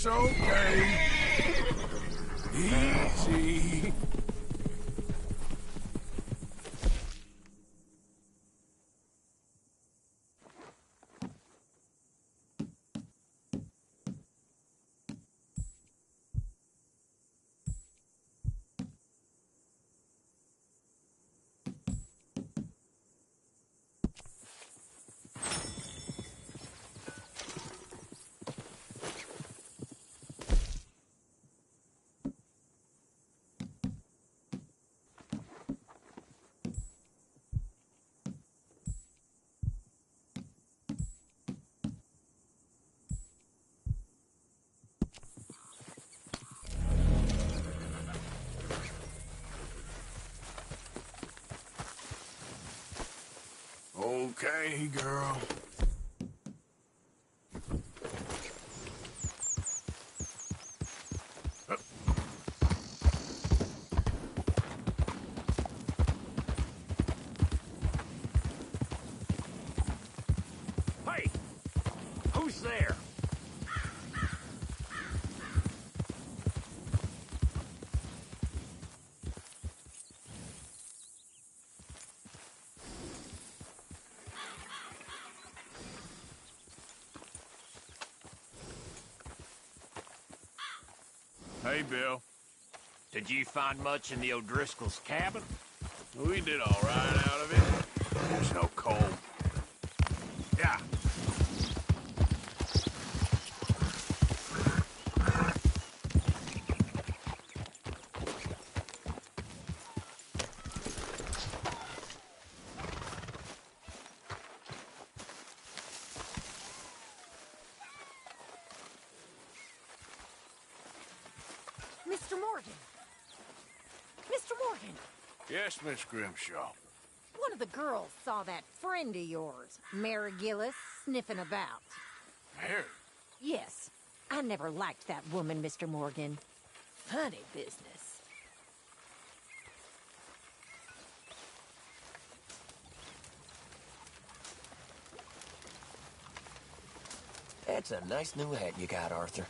It's okay. Easy. Okay, girl. Hey! Who's there? Hey, Bill. Did you find much in the O'Driscoll's cabin? We did all right out of it. There's no coal. Yeah. Mr. Morgan! Mr. Morgan! Yes, Miss Grimshaw. One of the girls saw that friend of yours, Mary Gillis, sniffing about. Mary? Yes. I never liked that woman, Mr. Morgan. Funny business. That's a nice new hat you got, Arthur.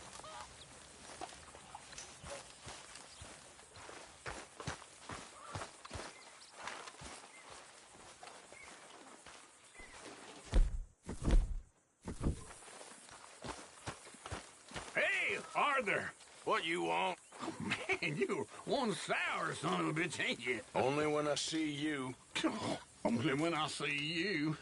Hey, Arthur! What you want? Oh, man, you're one sour son of a bitch, ain't you? Only when I see you. Only when I see you.